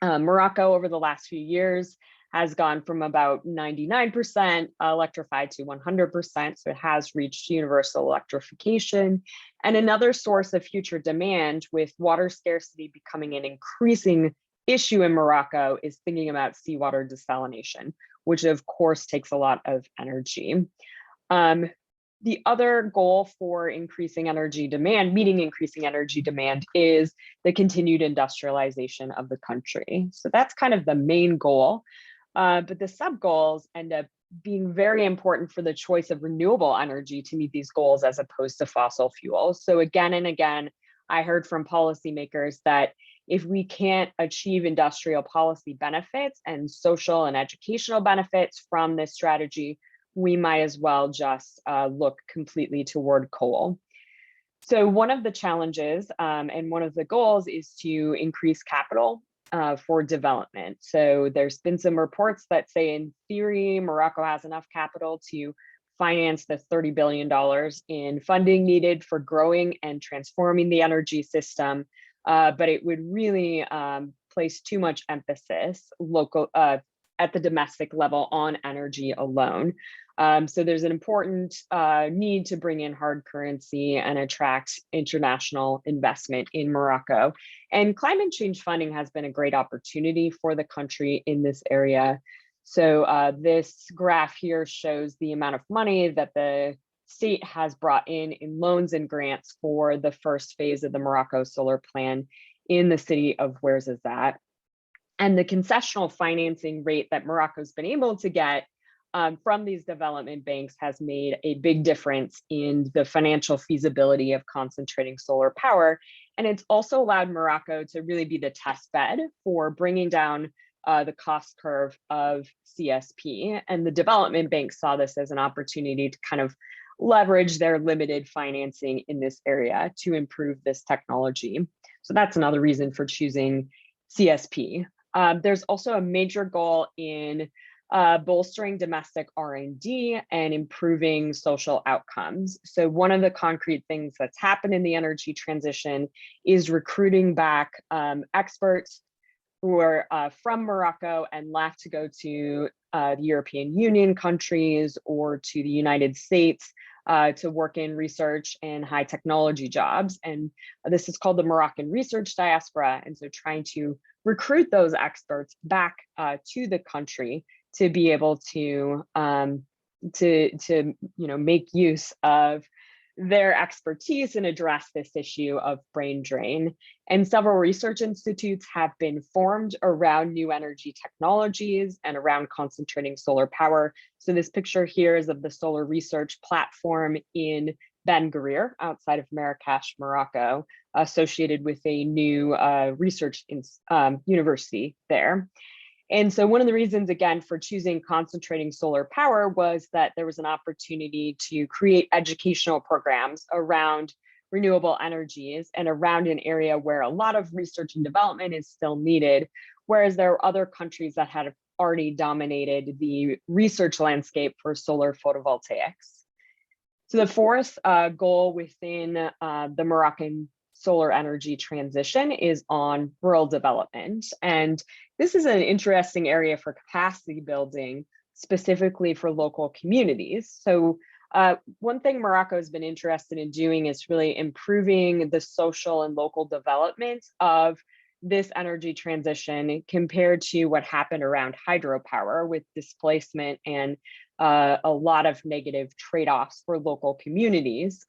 Morocco over the last few years has gone from about 99% electrified to 100%, so it has reached universal electrification. And another source of future demand, with water scarcity becoming an increasing issue in Morocco, is thinking about seawater desalination, which of course takes a lot of energy. The other goal for increasing energy demand, meeting increasing energy demand, is the continued industrialization of the country. So that's kind of the main goal. But the sub-goals end up being very important for the choice of renewable energy to meet these goals as opposed to fossil fuels. So again and again, I heard from policymakers that if we can't achieve industrial policy benefits and social and educational benefits from this strategy, we might as well just look completely toward coal. So one of the challenges and one of the goals is to increase capital for development. So there's been some reports that say in theory, Morocco has enough capital to finance the $30 billion in funding needed for growing and transforming the energy system. But it would really place too much emphasis at the domestic level on energy alone. So there's an important need to bring in hard currency and attract international investment in Morocco. And climate change funding has been a great opportunity for the country in this area. So this graph here shows the amount of money that the state has brought in loans and grants for the first phase of the Morocco solar plan in the city of Where's is that. And the concessional financing rate that Morocco's been able to get from these development banks has made a big difference in the financial feasibility of concentrating solar power. And it's also allowed Morocco to really be the test bed for bringing down the cost curve of CSP. And the development banks saw this as an opportunity to kind of leverage their limited financing in this area to improve this technology. So that's another reason for choosing CSP. There's also a major goal in bolstering domestic R&D and improving social outcomes. So one of the concrete things that's happened in the energy transition is recruiting back experts who are from Morocco and left to go to the European Union countries or to the United States to work in research and high technology jobs. And this is called the Moroccan research diaspora. And so trying to recruit those experts back to the country to be able to make use of their expertise and address this issue of brain drain. And several research institutes have been formed around new energy technologies and around concentrating solar power. So this picture here is of the solar research platform in Ben Guerir outside of Marrakesh, Morocco, associated with a new research university there. And so one of the reasons, again, for choosing concentrating solar power was that there was an opportunity to create educational programs around renewable energies and around an area where a lot of research and development is still needed, whereas there are other countries that had already dominated the research landscape for solar photovoltaics. So the fourth goal within the Moroccan solar energy transition is on rural development. And this is an interesting area for capacity building, specifically for local communities. So one thing Morocco has been interested in doing is really improving the social and local development of this energy transition compared to what happened around hydropower with displacement and a lot of negative trade-offs for local communities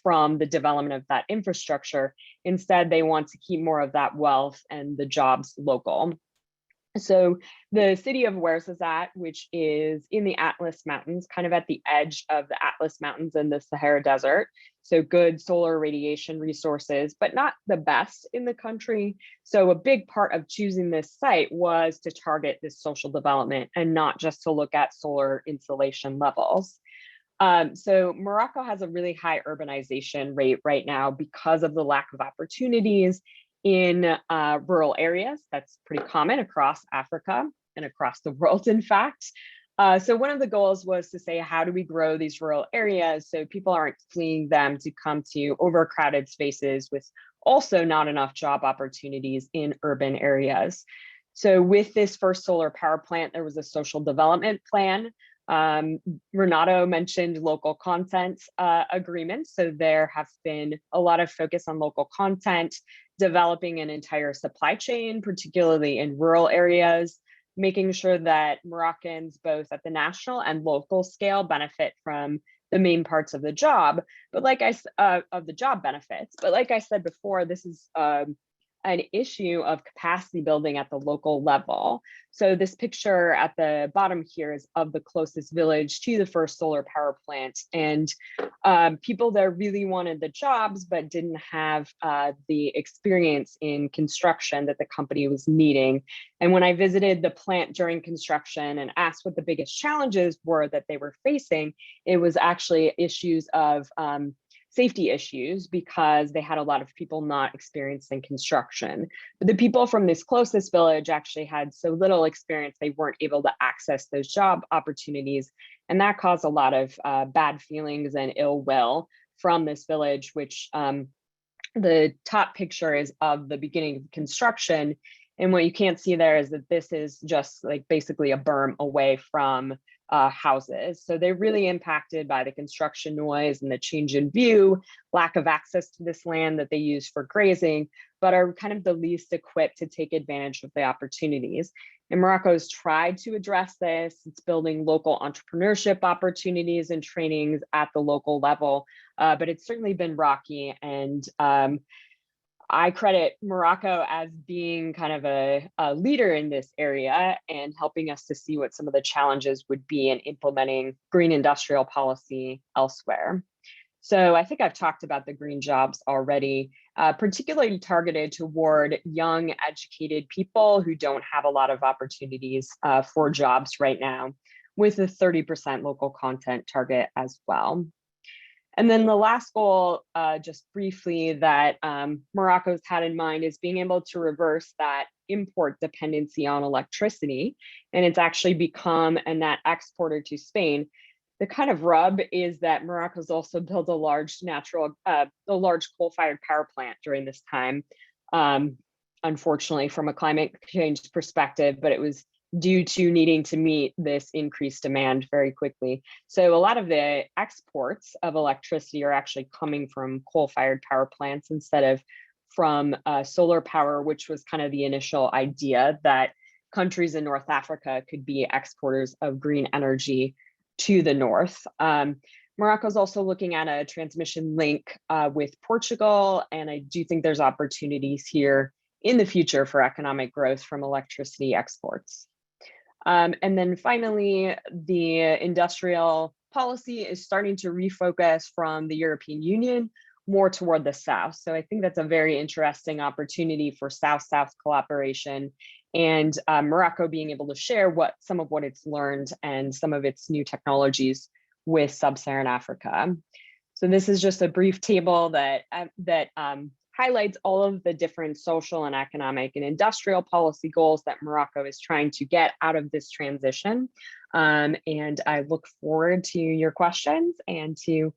from the development of that infrastructure. Instead, they want to keep more of that wealth and the jobs local. So the city of Ouarzazate, which is in the Atlas Mountains, kind of at the edge of the Atlas Mountains in the Sahara Desert. So good solar radiation resources, but not the best in the country. So a big part of choosing this site was to target this social development and not just to look at solar insolation levels. So Morocco has a really high urbanization rate right now because of the lack of opportunities in rural areas. That's pretty common across Africa and across the world, in fact. So one of the goals was to say, how do we grow these rural areas so people aren't fleeing them to come to overcrowded spaces with also not enough job opportunities in urban areas. So with this first solar power plant, there was a social development plan. Renato mentioned local content agreements. So there have been a lot of focus on local content, developing an entire supply chain, particularly in rural areas, making sure that Moroccans, both at the national and local scale, benefit from the main parts of the job, but like of the job benefits. But like I said before, this is an issue of capacity building at the local level. So this picture at the bottom here is of the closest village to the first solar power plant. And people there really wanted the jobs, but didn't have the experience in construction that the company was needing. And when I visited the plant during construction and asked what the biggest challenges were that they were facing, it was actually issues of safety issues because they had a lot of people not experienced in construction. But the people from this closest village actually had so little experience, they weren't able to access those job opportunities. And that caused a lot of bad feelings and ill will from this village, which the top picture is of the beginning of construction. And what you can't see there is that this is just like basically a berm away from houses. So they're really impacted by the construction noise and the change in view, lack of access to this land that they use for grazing, but are kind of the least equipped to take advantage of the opportunities. And Morocco's tried to address this. It's building local entrepreneurship opportunities and trainings at the local level, but it's certainly been rocky. And I credit Morocco as being kind of a leader in this area and helping us to see what some of the challenges would be in implementing green industrial policy elsewhere. So I think I've talked about the green jobs already, particularly targeted toward young, educated people who don't have a lot of opportunities for jobs right now, with a 30% local content target as well. And then the last goal, just briefly, that Morocco's had in mind is being able to reverse that import dependency on electricity. And it's actually become a net exporter to Spain. The kind of rub is that Morocco's also built a large coal-fired power plant during this time, unfortunately from a climate change perspective, but it was due to needing to meet this increased demand very quickly. So a lot of the exports of electricity are actually coming from coal-fired power plants instead of from solar power, which was kind of the initial idea that countries in North Africa could be exporters of green energy to the north. Morocco's also looking at a transmission link with Portugal, and I do think there's opportunities here in the future for economic growth from electricity exports. And then finally, the industrial policy is starting to refocus from the European Union more toward the South. So I think that's a very interesting opportunity for South-South collaboration, and Morocco being able to share some of what it's learned and some of its new technologies with Sub-Saharan Africa. So this is just a brief table that highlights all of the different social and economic and industrial policy goals that Morocco is trying to get out of this transition. And I look forward to your questions and to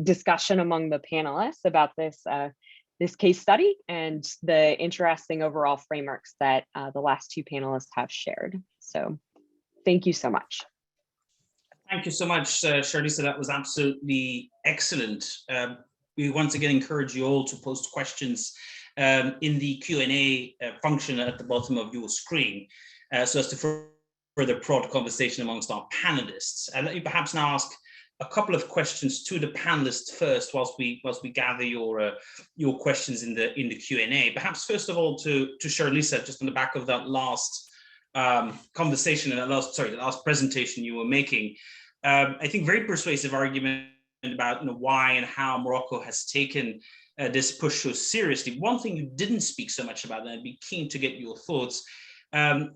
discussion among the panelists about this case study and the interesting overall frameworks that the last two panelists have shared. So thank you so much. Thank you so much, Charlisa. That was absolutely excellent. We once again encourage you all to post questions in the Q&A function at the bottom of your screen, so as to further prod conversation amongst our panelists. And let me perhaps now ask a couple of questions to the panelists first, whilst we gather your questions in the Q&A. Perhaps first of all to Charlisa, just on the back of that last conversation and the last presentation you were making. I think very persuasive argument about why and how Morocco has taken this push so seriously. One thing you didn't speak so much about, and I'd be keen to get your thoughts,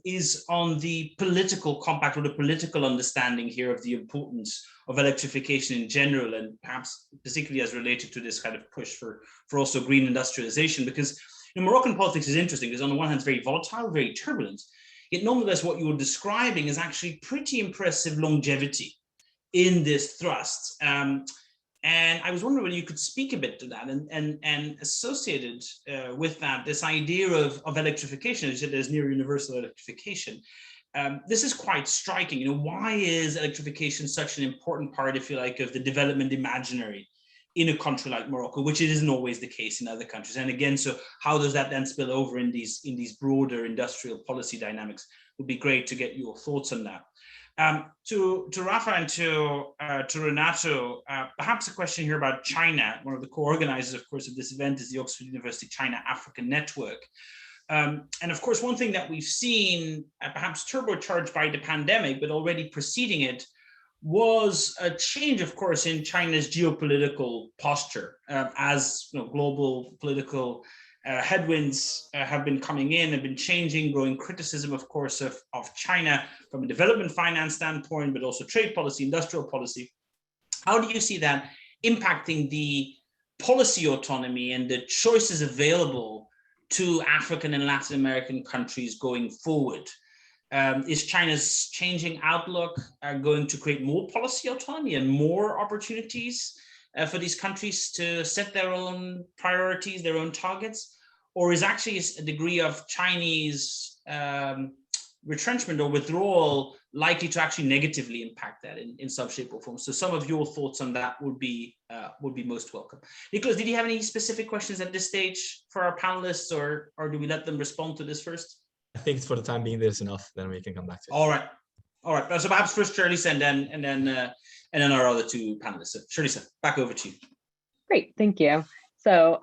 is on the political compact or the political understanding here of the importance of electrification in general, and perhaps particularly as related to this kind of push for also green industrialization. Because Moroccan politics is interesting because on the one hand it's very volatile, very turbulent, yet nonetheless what you're describing is actually pretty impressive longevity in this thrust. And I was wondering whether you could speak a bit to that and associated with that, this idea of electrification. As you said, there's near universal electrification. This is quite striking. Why is electrification such an important part, if you like, of the development imaginary in a country like Morocco, which it isn't always the case in other countries? And again, so how does that then spill over in these broader industrial policy dynamics? It would be great to get your thoughts on that. To Rafa and to Renato, perhaps a question here about China. One of the co-organizers, of course, of this event is the Oxford University China Africa Network. And of course, one thing that we've seen, perhaps turbocharged by the pandemic, but already preceding it, was a change, of course, in China's geopolitical posture as global political headwinds have been coming in, have been changing, growing criticism, of course, of China from a development finance standpoint, but also trade policy, industrial policy. How do you see that impacting the policy autonomy and the choices available to African and Latin American countries going forward? Is China's changing outlook going to create more policy autonomy and more opportunities for these countries to set their own priorities, their own targets? Or is actually a degree of Chinese retrenchment or withdrawal likely to actually negatively impact that in some shape or form? So some of your thoughts on that would be most welcome. Nicholas, did you have any specific questions at this stage for our panelists, or do we let them respond to this first? I think for the time being, there's enough. Then we can come back to it. All right. So perhaps first Charlisa and then our other two panelists. So Charlisa, back over to you. Great, thank you. So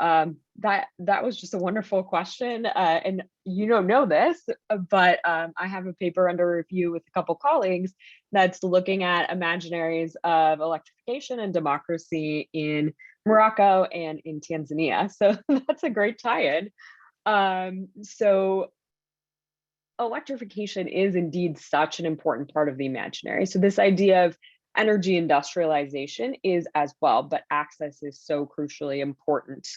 that was just a wonderful question, and you don't know this, but I have a paper under review with a couple colleagues that's looking at imaginaries of electrification and democracy in Morocco and in Tanzania. So that's a great tie-in. So electrification is indeed such an important part of the imaginary. So this idea of energy industrialization is as well, but access is so crucially important.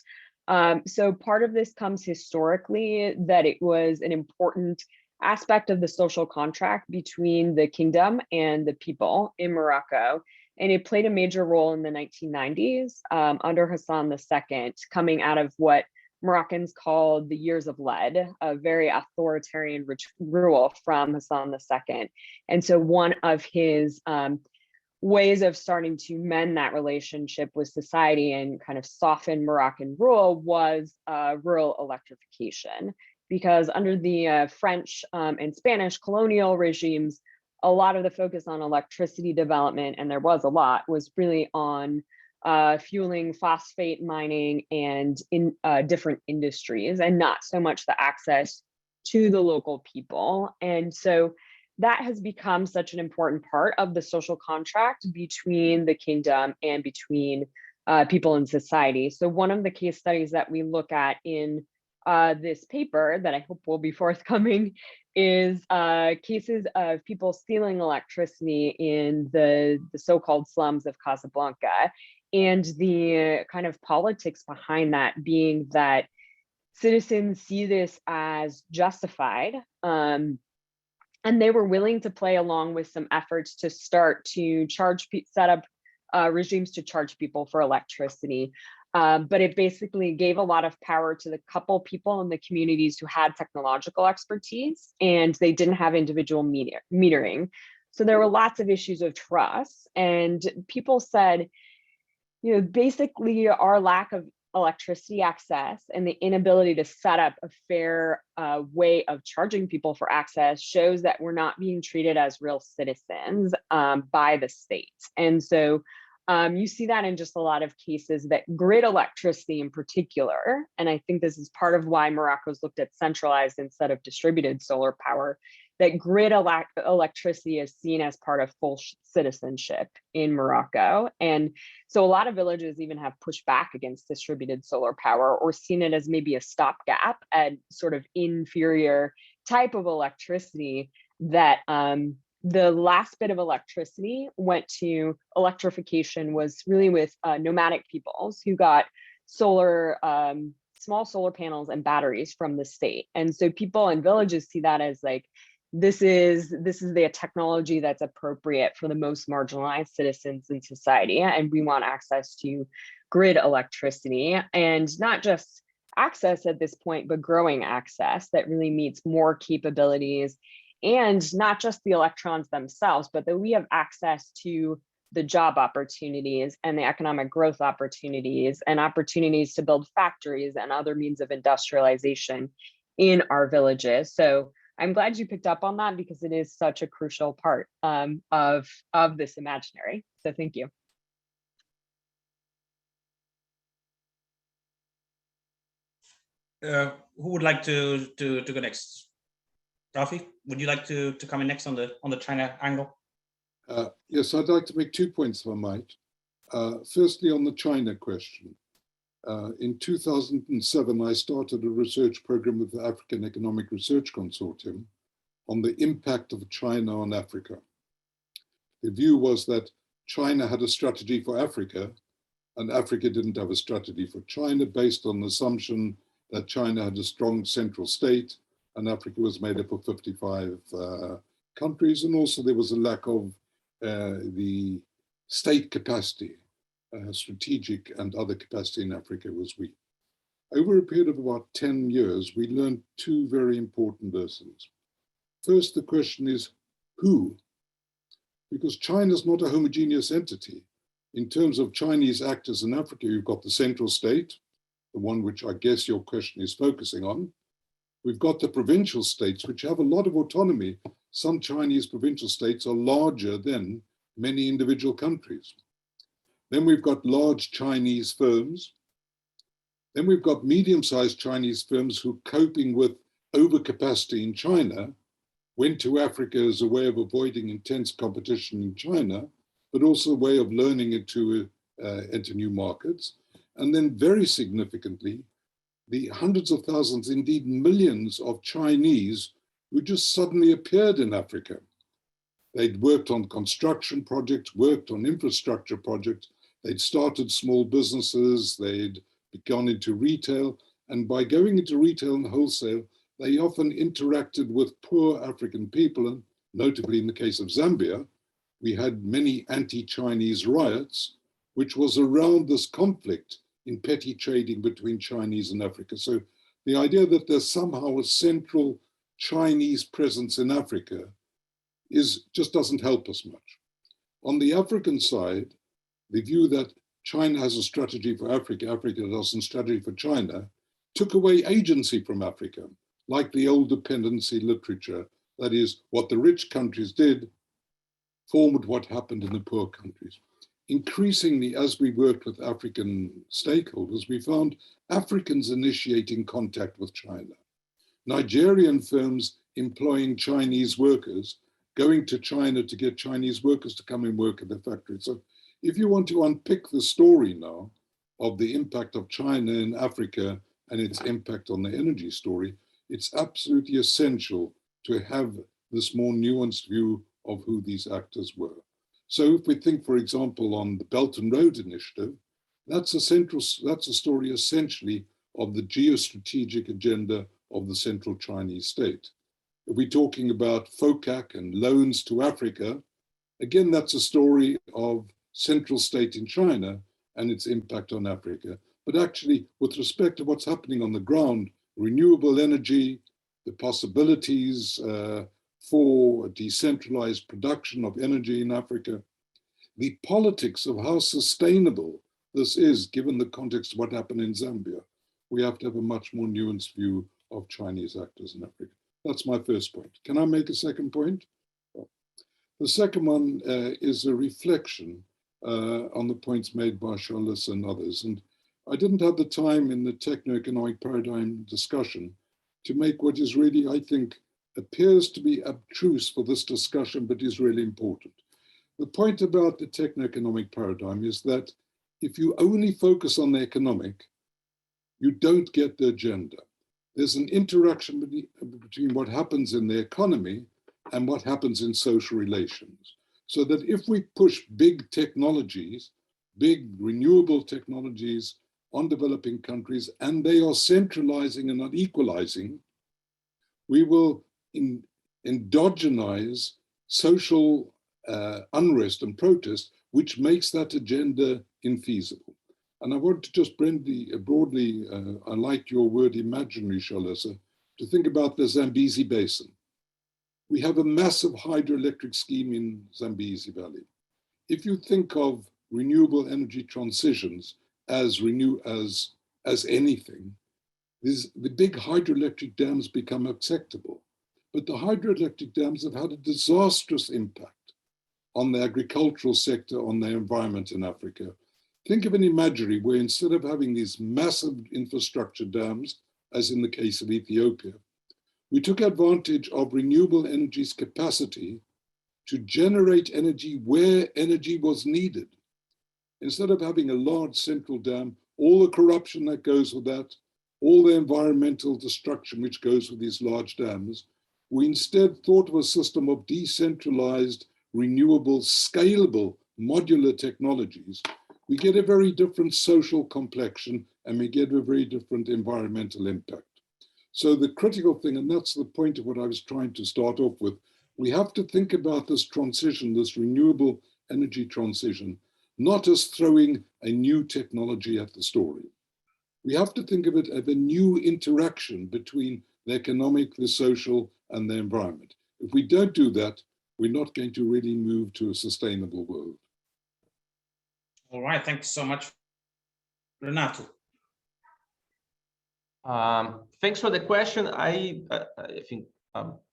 So part of this comes historically that it was an important aspect of the social contract between the kingdom and the people in Morocco. And it played a major role in the 1990s under Hassan II, coming out of what Moroccans called the Years of Lead, a very authoritarian rule from Hassan II. And so one of his ways of starting to mend that relationship with society and kind of soften Moroccan rule was rural electrification. Because under the French and Spanish colonial regimes, a lot of the focus on electricity development, and there was a lot, was really on fueling phosphate mining and in different industries, and not so much the access to the local people. And so that has become such an important part of the social contract between the kingdom and between people in society. So one of the case studies that we look at in this paper that I hope will be forthcoming is cases of people stealing electricity in the so-called slums of Casablanca, and the kind of politics behind that being that citizens see this as justified, and they were willing to play along with some efforts to start to set up regimes to charge people for electricity. But it basically gave a lot of power to the couple people in the communities who had technological expertise, and they didn't have individual metering. So there were lots of issues of trust, and people said, you know, basically our lack of electricity access and the inability to set up a fair way of charging people for access shows that we're not being treated as real citizens by the state. And so you see that in just a lot of cases that grid electricity in particular, and I think this is part of why Morocco's looked at centralized instead of distributed solar power, that grid electricity is seen as part of full citizenship in Morocco. And so a lot of villages even have pushed back against distributed solar power, or seen it as maybe a stopgap at sort of inferior type of electricity that the last bit of electricity went to electrification was really with nomadic peoples who got solar, small solar panels and batteries from the state. And so people in villages see that as like, this is the technology that's appropriate for the most marginalized citizens in society. And we want access to grid electricity, and not just access at this point, but growing access that really meets more capabilities, and not just the electrons themselves, but that we have access to the job opportunities and the economic growth opportunities and opportunities to build factories and other means of industrialization in our villages. So I'm glad you picked up on that, because it is such a crucial part of this imaginary. So thank you. Who would like to go next? Rafi, would you like to come in next on the China angle? Yes, I'd like to make 2 points if I might. Firstly, on the China question. In 2007, I started a research program with the African Economic Research Consortium on the impact of China on Africa. The view was that China had a strategy for Africa, and Africa didn't have a strategy for China, based on the assumption that China had a strong central state and Africa was made up of 55 countries, and also there was a lack of the state capacity. Strategic and other capacity in Africa was weak. Over a period of about 10 years, we learned 2 very important lessons. First, the question is who? Because China is not a homogeneous entity. In terms of Chinese actors in Africa, you've got the central state, the one which I guess your question is focusing on. We've got the provincial states, which have a lot of autonomy. Some Chinese provincial states are larger than many individual countries. Then we've got large Chinese firms. Then we've got medium-sized Chinese firms who, coping with overcapacity in China, went to Africa as a way of avoiding intense competition in China, but also a way of learning into new markets. And then very significantly, the hundreds of thousands, indeed millions of Chinese who just suddenly appeared in Africa. They'd worked on construction projects, worked on infrastructure projects. They'd started small businesses. They'd gone into retail. And by going into retail and wholesale, they often interacted with poor African people. And notably in the case of Zambia, we had many anti-Chinese riots, which was around this conflict in petty trading between Chinese and Africa. So the idea that there's somehow a central Chinese presence in Africa just doesn't help us much. On the African side, the view that China has a strategy for Africa, Africa has a strategy for China, took away agency from Africa, like the old dependency literature. That is, what the rich countries did formed what happened in the poor countries. Increasingly, as we worked with African stakeholders, we found Africans initiating contact with China. Nigerian firms employing Chinese workers, going to China to get Chinese workers to come and work at the factory. So if you want to unpick the story now of the impact of China in Africa and its impact on the energy story, it's absolutely essential to have this more nuanced view of who these actors were. So if we think, for example, on the Belt and Road Initiative, that's a story essentially of the geostrategic agenda of the central Chinese state. If we're talking about FOCAC and loans to Africa, again, that's a story of central state in China and its impact on Africa. But actually, with respect to what's happening on the ground, renewable energy, the possibilities for decentralized production of energy in Africa, the politics of how sustainable this is, given the context of what happened in Zambia, we have to have a much more nuanced view of Chinese actors in Africa. That's my first point. Can I make a second point? The second one is a reflection on the points made by Charles and others. And I didn't have the time in the techno-economic paradigm discussion to make what is really, I think, appears to be abstruse for this discussion, but is really important. The point about the techno-economic paradigm is that if you only focus on the economic, you don't get the agenda. There's an interaction between what happens in the economy and what happens in social relations. So that if we push big technologies, big renewable technologies on developing countries, and they are centralizing and not equalizing, we will endogenize social unrest and protest, which makes that agenda infeasible. And I want to just broadly, I like your word imaginary, Charlesa, to think about the Zambezi Basin. We have a massive hydroelectric scheme in Zambezi Valley. If you think of renewable energy transitions as anything, the big hydroelectric dams become acceptable. But the hydroelectric dams have had a disastrous impact on the agricultural sector, on the environment in Africa. Think of an imagery where instead of having these massive infrastructure dams, as in the case of Ethiopia, we took advantage of renewable energy's capacity to generate energy where energy was needed. Instead of having a large central dam, all the corruption that goes with that, all the environmental destruction which goes with these large dams, we instead thought of a system of decentralized, renewable, scalable, modular technologies. We get a very different social complexion and we get a very different environmental impact. So the critical thing, and that's the point of what I was trying to start off with, we have to think about this transition, this renewable energy transition, not as throwing a new technology at the story. We have to think of it as a new interaction between the economic, the social, and the environment. If we don't do that, we're not going to really move to a sustainable world. All right, thank you so much. Renato. Thanks for the question. I think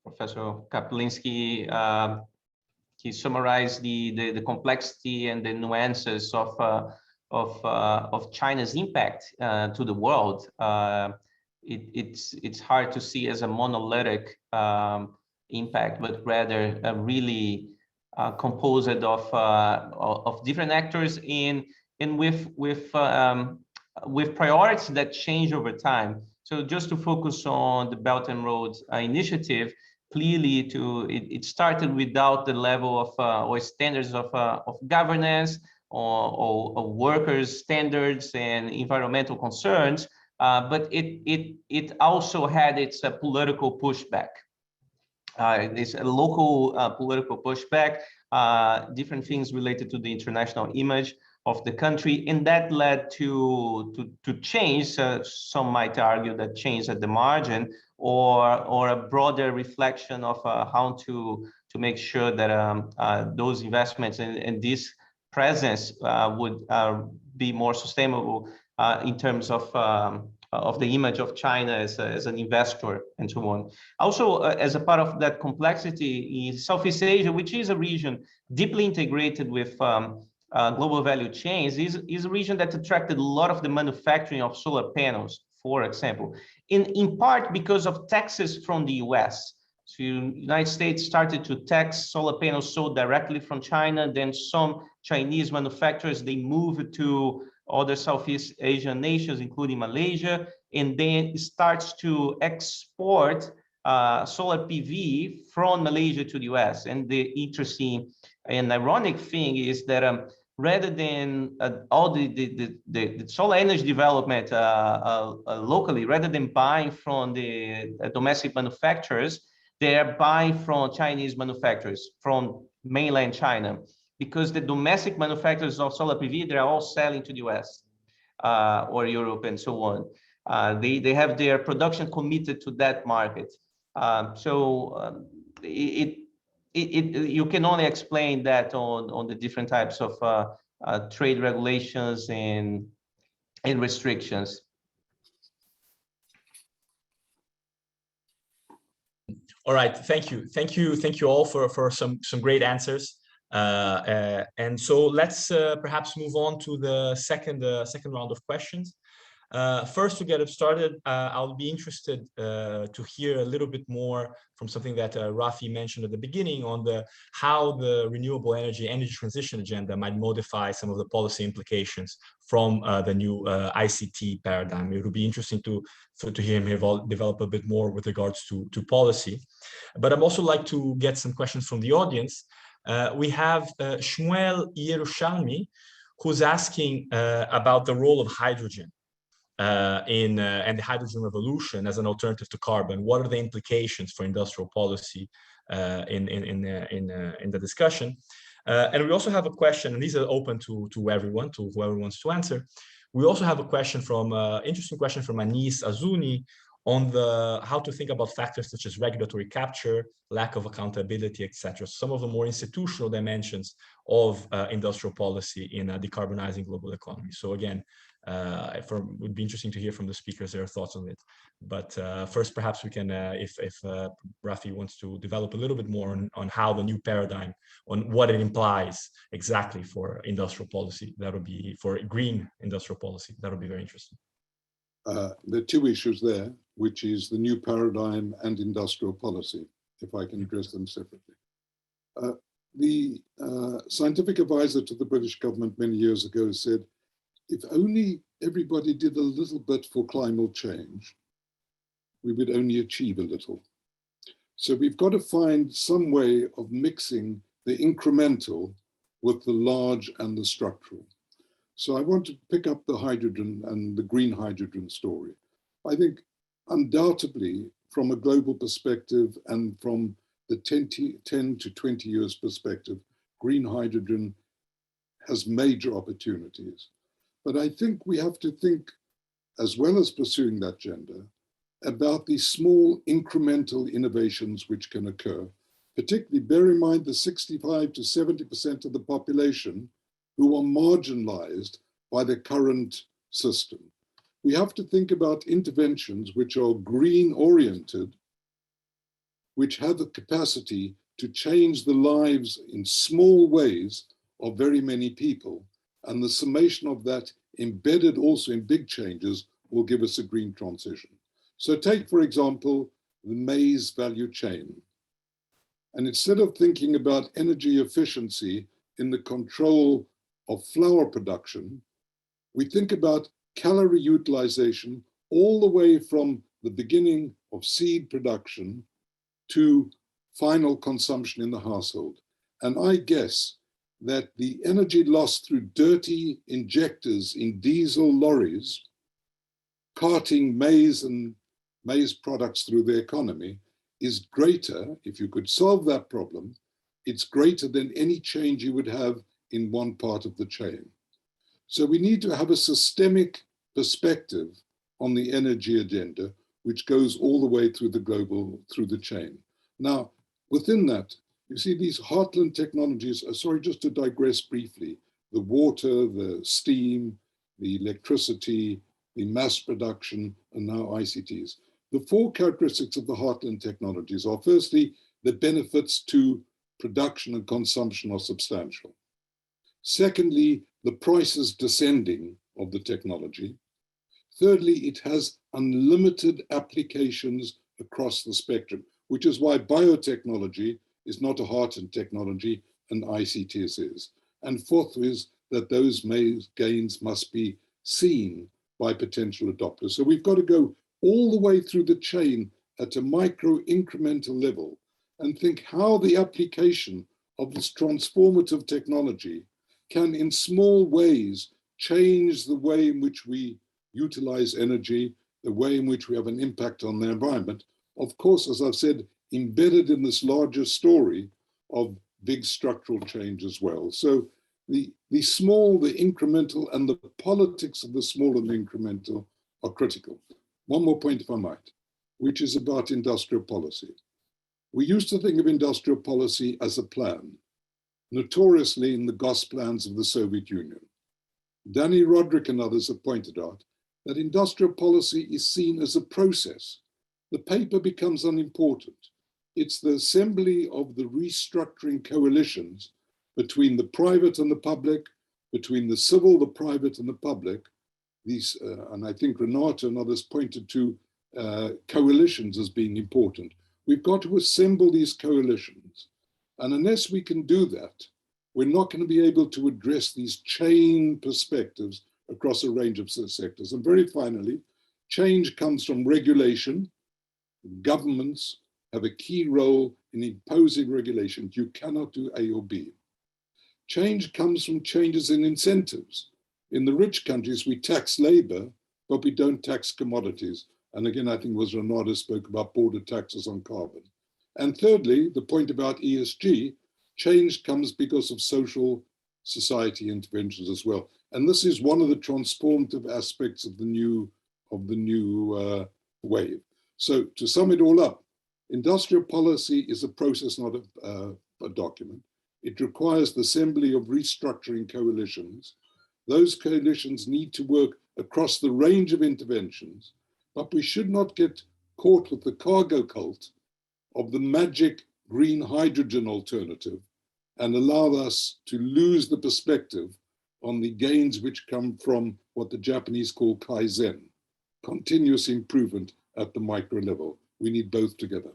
Professor Kaplinsky, he summarized the complexity and the nuances of China's impact to the world. It's hard to see as a monolithic impact, but rather a really composed of different actors and with priorities that change over time. So just to focus on the Belt and Road Initiative, clearly it started without the level of or standards of governance or workers' standards and environmental concerns, but it also had its political pushback. This local political pushback, different things related to the international image of the country, and that led to change. Some might argue that change at the margin, or a broader reflection of how to make sure that those investments and this presence would be more sustainable in terms of the image of China as an investor and so on. Also, as a part of that complexity in Southeast Asia, which is a region deeply integrated with global value chains, is a region that attracted a lot of the manufacturing of solar panels, for example, in part because of taxes from the US. So the United States started to tax solar panels sold directly from China. Then some Chinese manufacturers, they moved to other Southeast Asian nations, including Malaysia, and then starts to export solar PV from Malaysia to the US. And the interesting and ironic thing is that rather than all the solar energy development locally, rather than buying from the domestic manufacturers, they're buying from Chinese manufacturers from mainland China, because the domestic manufacturers of solar PV, they're all selling to the US or Europe and so on. They have their production committed to that market. You can only explain that on the different types of trade regulations and restrictions. All right, thank you all for some great answers. And so let's perhaps move on to the second round of questions. First, to get it started, I'll be interested to hear a little bit more from something that Rafi mentioned at the beginning on how the renewable energy transition agenda might modify some of the policy implications from the new ICT paradigm. It would be interesting to hear him develop a bit more with regards to policy. But I'd also like to get some questions from the audience. We have Shmuel Yerushalmi, who's asking about the role of hydrogen and the hydrogen revolution as an alternative to carbon. What are the implications for industrial policy in the discussion? And we also have a question, and these are open to everyone, to whoever wants to answer. We also have a question interesting question from Anis Azuni on how to think about factors such as regulatory capture, lack of accountability, etc. Some of the more institutional dimensions of industrial policy in decarbonizing global economy. So again, it would be interesting to hear from the speakers their thoughts on it. But first, perhaps we can, if Rafi wants to develop a little bit more on how the new paradigm, on what it implies exactly for industrial policy, that would be for green industrial policy, that would be very interesting. There are two issues there, which is the new paradigm and industrial policy, if I can address them separately. The scientific advisor to the British government many years ago said, if only everybody did a little bit for climate change, we would only achieve a little. So we've got to find some way of mixing the incremental with the large and the structural. So I want to pick up the hydrogen and the green hydrogen story. I think undoubtedly from a global perspective and from the 10 to 20 years perspective, green hydrogen has major opportunities. But I think we have to think, as well as pursuing that agenda, about these small incremental innovations which can occur, particularly bear in mind the 65 to 70% of the population who are marginalized by the current system. We have to think about interventions which are green oriented, which have the capacity to change the lives in small ways of very many people. And the summation of that embedded also in big changes will give us a green transition. So take, for example, the maize value chain. And instead of thinking about energy efficiency in the control of flour production, we think about calorie utilization all the way from the beginning of seed production to final consumption in the household. And I guess that the energy lost through dirty injectors in diesel lorries carting maize and maize products through the economy is greater. If you could solve that problem, it's greater than any change you would have in one part of the chain. So we need to have a systemic perspective on the energy agenda, which goes all the way through through the chain. Now, within that, you see these heartland technologies, sorry, just to digress briefly, the water, the steam, the electricity, the mass production, and now ICTs. The four characteristics of the heartland technologies are, firstly, the benefits to production and consumption are substantial. Secondly, the prices descending of the technology. Thirdly, it has unlimited applications across the spectrum, which is why biotechnology is not a heartland technology and ICTs is. And fourth is that those gains must be seen by potential adopters. So we've got to go all the way through the chain at a micro incremental level and think how the application of this transformative technology can in small ways change the way in which we utilize energy, the way in which we have an impact on the environment. Of course, as I've said, embedded in this larger story of big structural change as well. So the small, the incremental, and the politics of the small and the incremental are critical. One more point, if I might, which is about industrial policy. We used to think of industrial policy as a plan, notoriously in the GOS plans of the Soviet Union. Danny Roderick and others have pointed out that industrial policy is seen as a process. The paper becomes unimportant. It's the assembly of the restructuring coalitions between the private and the public, between the civil, the private, and the public. These, and I think Renata and others pointed to coalitions as being important. We've got to assemble these coalitions. And unless we can do that, we're not going to be able to address these chain perspectives across a range of sectors. And very finally, change comes from regulation. Governments have a key role in imposing regulation. You cannot do A or B. Change comes from changes in incentives. In the rich countries, we tax labor, but we don't tax commodities. And again, I think it was Renata spoke about border taxes on carbon. And thirdly, the point about ESG, change comes because of social society interventions as well. And this is one of the transformative aspects of the new wave. So to sum it all up, industrial policy is a process, not a document. It requires the assembly of restructuring coalitions. Those coalitions need to work across the range of interventions, but we should not get caught with the cargo cult of the magic green hydrogen alternative and allow us to lose the perspective on the gains which come from what the Japanese call Kaizen, continuous improvement at the micro level. We need both together.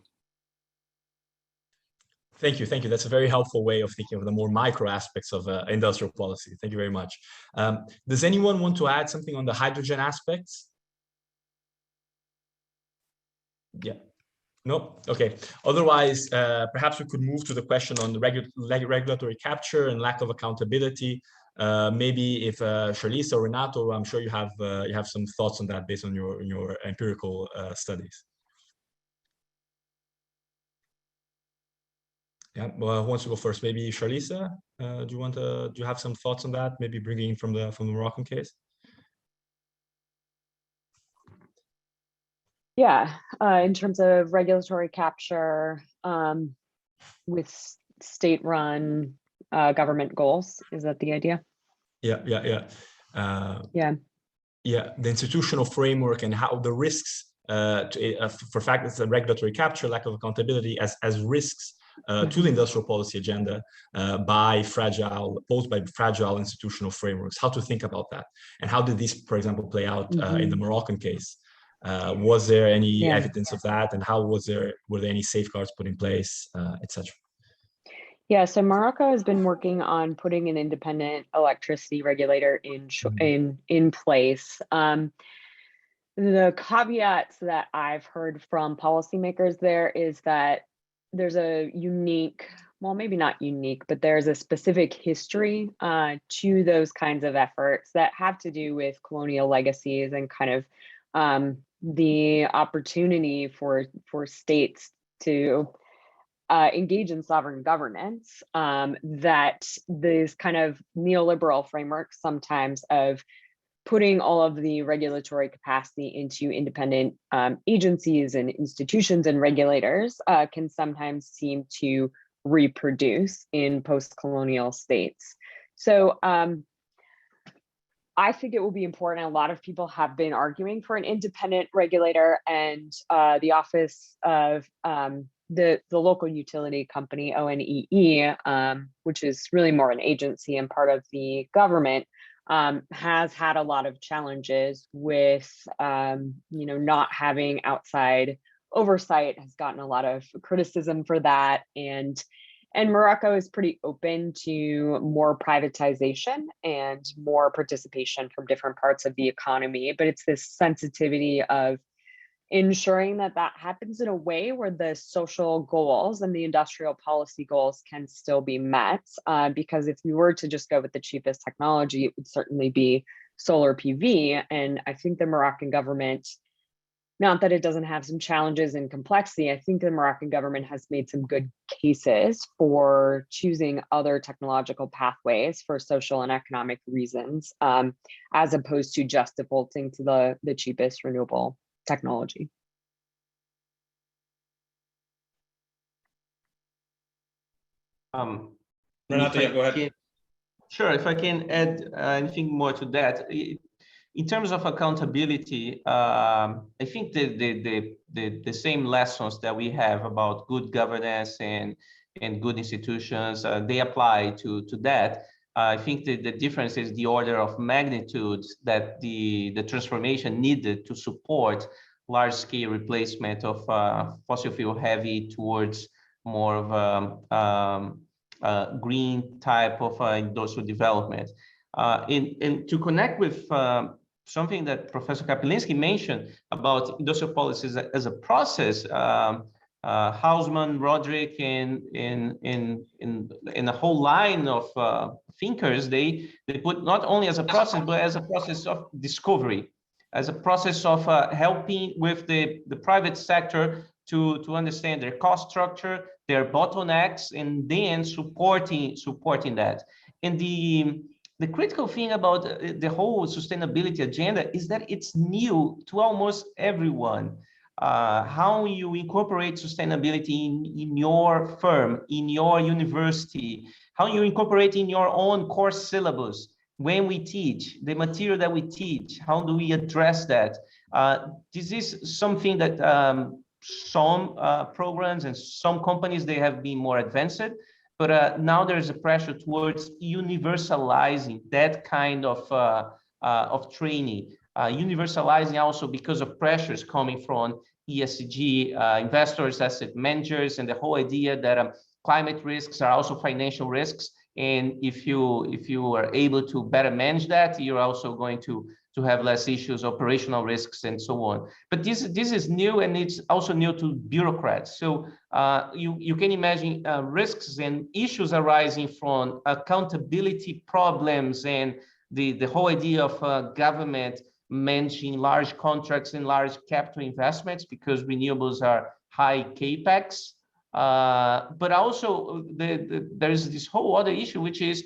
Thank you. That's a very helpful way of thinking of the more micro aspects of industrial policy. Thank you very much. Does anyone want to add something on the hydrogen aspects? Yeah. No? Okay. Otherwise, perhaps we could move to the question on the regulatory capture and lack of accountability. Maybe if Charlize or Renato, I'm sure you have some thoughts on that based on your empirical studies. Yeah, well, who wants to go first? Maybe Charlize. Do you have some thoughts on that? Maybe bringing from the Moroccan case. Yeah, in terms of regulatory capture with state-run government goals, is that the idea? Yeah. The institutional framework and how the risks for fact it's a regulatory capture, lack of accountability as risks to the industrial policy agenda posed by fragile institutional frameworks. How to think about that, and how did these, for example, play out in the Moroccan case? Was there any evidence of that, and were there any safeguards put in place, etc.? Yeah, so Morocco has been working on putting an independent electricity regulator in place. The caveats that I've heard from policymakers there is that there's a unique, well, maybe not unique, but there's a specific history to those kinds of efforts that have to do with colonial legacies and kind of the opportunity for states to engage in sovereign governance, that these kind of neoliberal frameworks sometimes of putting all of the regulatory capacity into independent agencies and institutions and regulators can sometimes seem to reproduce in post-colonial states. So I think it will be important. A lot of people have been arguing for an independent regulator, and the Office of the local utility company, ONEE, which is really more an agency and part of the government, has had a lot of challenges with, not having outside oversight, has gotten a lot of criticism for that. And Morocco is pretty open to more privatization and more participation from different parts of the economy. But it's this sensitivity of ensuring that that happens in a way where the social goals and the industrial policy goals can still be met. Because if we were to just go with the cheapest technology, it would certainly be solar PV. And I think the Moroccan government, not that it doesn't have some challenges and complexity, I think the Moroccan government has made some good cases for choosing other technological pathways for social and economic reasons, as opposed to just defaulting to the cheapest renewable technology. Renato, yeah, go ahead. Sure, if I can add anything more to that. In terms of accountability, I think the same lessons that we have about good governance and good institutions, they apply to that. I think the difference is the order of magnitude that the transformation needed to support large-scale replacement of fossil fuel heavy towards more of green type of industrial development. And to connect with something that Professor Kapelinski mentioned about industrial policies as a process, Hausman, Roderick, and a whole line of thinkers, they put not only as a process, but as a process of discovery, as a process of helping with the private sector to understand their cost structure, their bottlenecks, and then supporting that. And the critical thing about the whole sustainability agenda is that it's new to almost everyone. How you incorporate sustainability in your firm, in your university, how you incorporate in your own course syllabus, when we teach, the material that we teach, how do we address that? This is something that some programs and some companies, they have been more advanced, but now there's a pressure towards universalizing that kind of training. Universalizing also because of pressures coming from ESG investors, asset managers, and the whole idea that climate risks are also financial risks. And if you are able to better manage that, you're also going to have less issues, operational risks, and so on. But this is new, and it's also new to bureaucrats. So you can imagine risks and issues arising from accountability problems and the whole idea of government managing large contracts and large capital investments, because renewables are high capex. But also there's this whole other issue, which is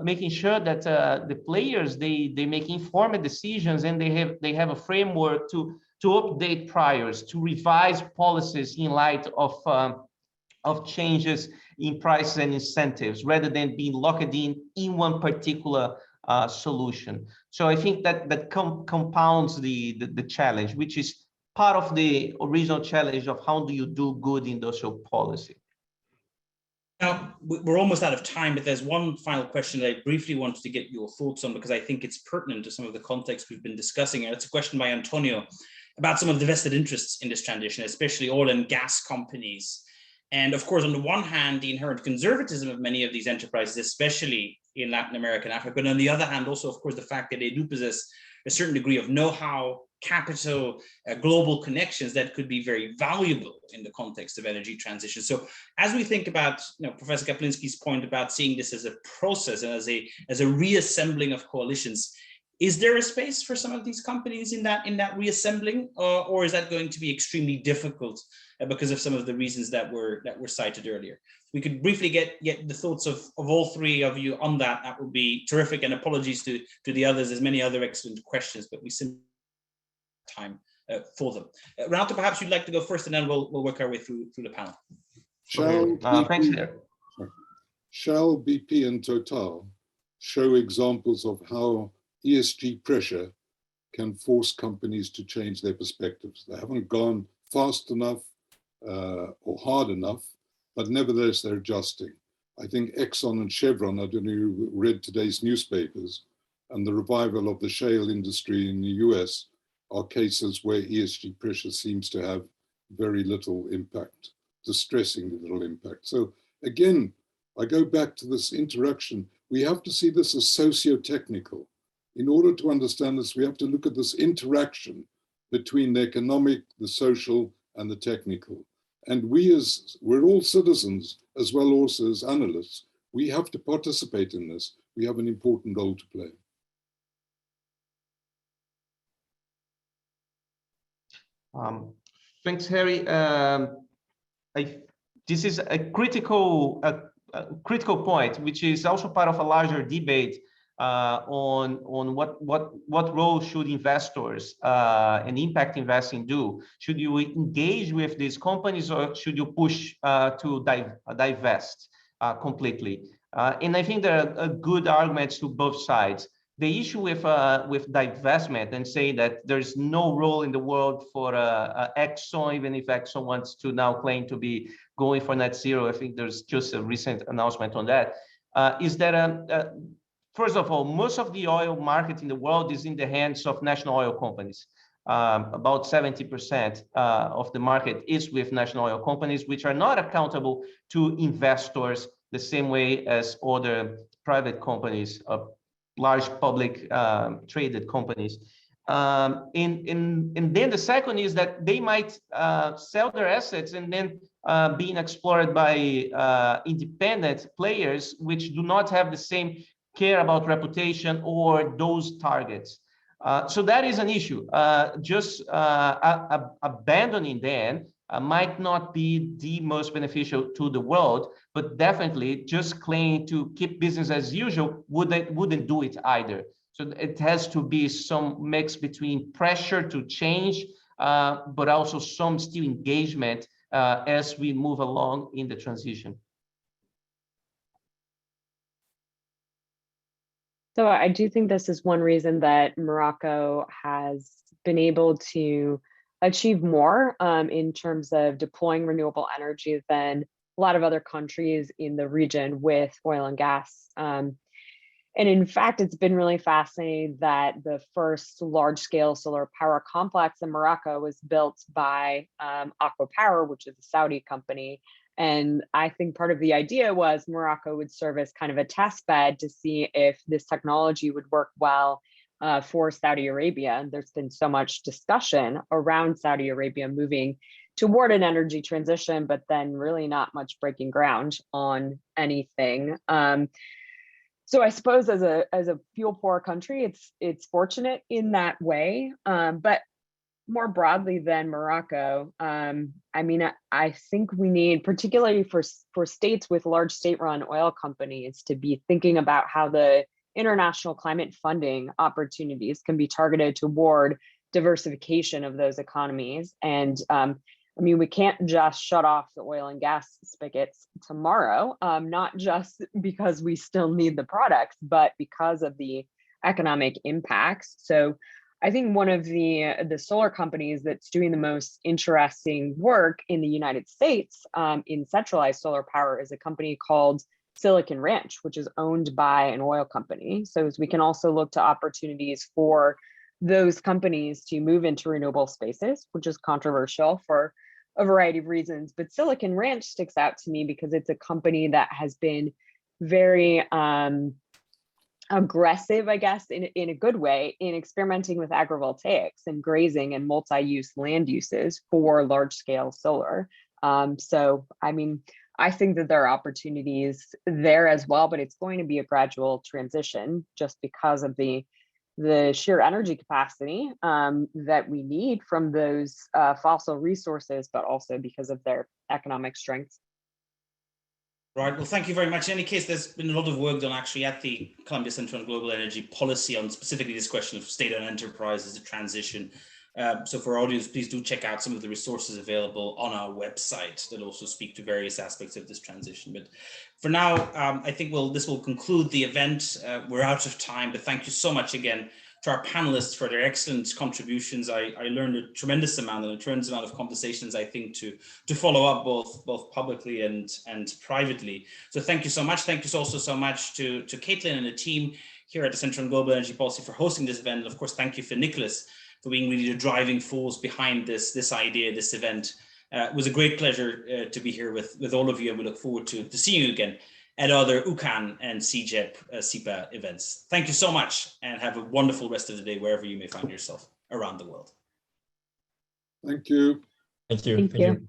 making sure that the players, they make informed decisions, and they have a framework to update priors, to revise policies in light of changes in prices and incentives, rather than being locked in one particular solution. So I think that compounds the challenge, which is part of the original challenge of how do you do good industrial policy. Now, we're almost out of time, but there's one final question that I briefly wanted to get your thoughts on, because I think it's pertinent to some of the context we've been discussing. And it's a question by Antonio about some of the vested interests in this transition, especially oil and gas companies. And of course, on the one hand, the inherent conservatism of many of these enterprises, especially in Latin America and Africa, but on the other hand, also, of course, the fact that they do possess a certain degree of know-how, capital, global connections that could be very valuable in the context of energy transition. So as we think about, Professor Kaplinski's point about seeing this as a process and as a reassembling of coalitions, is there a space for some of these companies in that reassembling, or is that going to be extremely difficult because of some of the reasons that were cited earlier? We could briefly get the thoughts of all three of you on that. That would be terrific. And apologies to the others. There's many other excellent questions, but we simply have time for them. Renato, perhaps you'd like to go first, and then we'll work our way through the panel. Thanks. Shell, BP, and Total show examples of how ESG pressure can force companies to change their perspectives. They haven't gone fast enough or hard enough, but nevertheless, they're adjusting. I think Exxon and Chevron, I don't know if you read today's newspapers, and the revival of the shale industry in the US are cases where ESG pressure seems to have very little impact, distressingly little impact. So again, I go back to this interaction. We have to see this as socio-technical. In order to understand this, we have to look at this interaction between the economic, the social, and the technical. And we're all citizens, as well also as analysts. We have to participate in this. We have an important role to play. Thanks, Harry. This is a critical point, which is also part of a larger debate on what role should investors and impact investing do? Should you engage with these companies, or should you push to divest completely? And I think there are good arguments to both sides. The issue with divestment and say that there's no role in the world for Exxon, even if Exxon wants to now claim to be going for net zero. I think there's just a recent announcement on that. Is that first of all, most of the oil market in the world is in the hands of national oil companies. About 70% of the market is with national oil companies, which are not accountable to investors the same way as other private companies, large public traded companies. And then the second is that they might sell their assets and then being explored by independent players, which do not have the same care about reputation or those targets. So that is an issue. Just abandoning them might not be the most beneficial to the world, but definitely just claiming to keep business as usual wouldn't do it either. So it has to be some mix between pressure to change, but also some still engagement as we move along in the transition. So I do think this is one reason that Morocco has been able to achieve more in terms of deploying renewable energy than a lot of other countries in the region with oil and gas. And in fact, it's been really fascinating that the first large-scale solar power complex in Morocco was built by Aqua Power, which is a Saudi company. And I think part of the idea was Morocco would serve as kind of a test bed to see if this technology would work well for Saudi Arabia. And there's been so much discussion around Saudi Arabia moving toward an energy transition, but then really not much breaking ground on anything. So I suppose as a fuel poor country, it's fortunate in that way. But more broadly than Morocco, I mean, I think we need, particularly for states with large state-run oil companies, to be thinking about how the international climate funding opportunities can be targeted toward diversification of those economies. And I mean, we can't just shut off the oil and gas spigots tomorrow, not just because we still need the products, but because of the economic impacts. So I think one of the solar companies that's doing the most interesting work in the United States in centralized solar power is a company called Silicon Ranch, which is owned by an oil company. So we can also look to opportunities for those companies to move into renewable spaces, which is controversial for a variety of reasons. But Silicon Ranch sticks out to me because it's a company that has been very aggressive, I guess, in a good way, in experimenting with agrivoltaics and grazing and multi-use land uses for large-scale solar. So, I mean, I think that there are opportunities there as well, but it's going to be a gradual transition just because of the sheer energy capacity that we need from those fossil resources, but also because of their economic strengths. Right, well, thank you very much. In any case, there's been a lot of work done actually at the Columbia Center on Global Energy Policy on specifically this question of state-owned enterprises, the transition. So for our audience, please do check out some of the resources available on our website that also speak to various aspects of this transition. But for now, I think this will conclude the event. We're out of time, but thank you so much again to our panelists for their excellent contributions. I learned a tremendous amount of conversations, I think, to follow up both publicly and privately. So thank you so much. Thank you also so much to Caitlin and the team here at the Center on Global Energy Policy for hosting this event. And of course, thank you for Nicholas for being really the driving force behind this idea, this event. It was a great pleasure to be here with all of you, and we look forward to seeing you again at other UCAN and CJEP SIPA events. Thank you so much, and have a wonderful rest of the day wherever you may find yourself around the world. Thank you. Thank you. Thank you.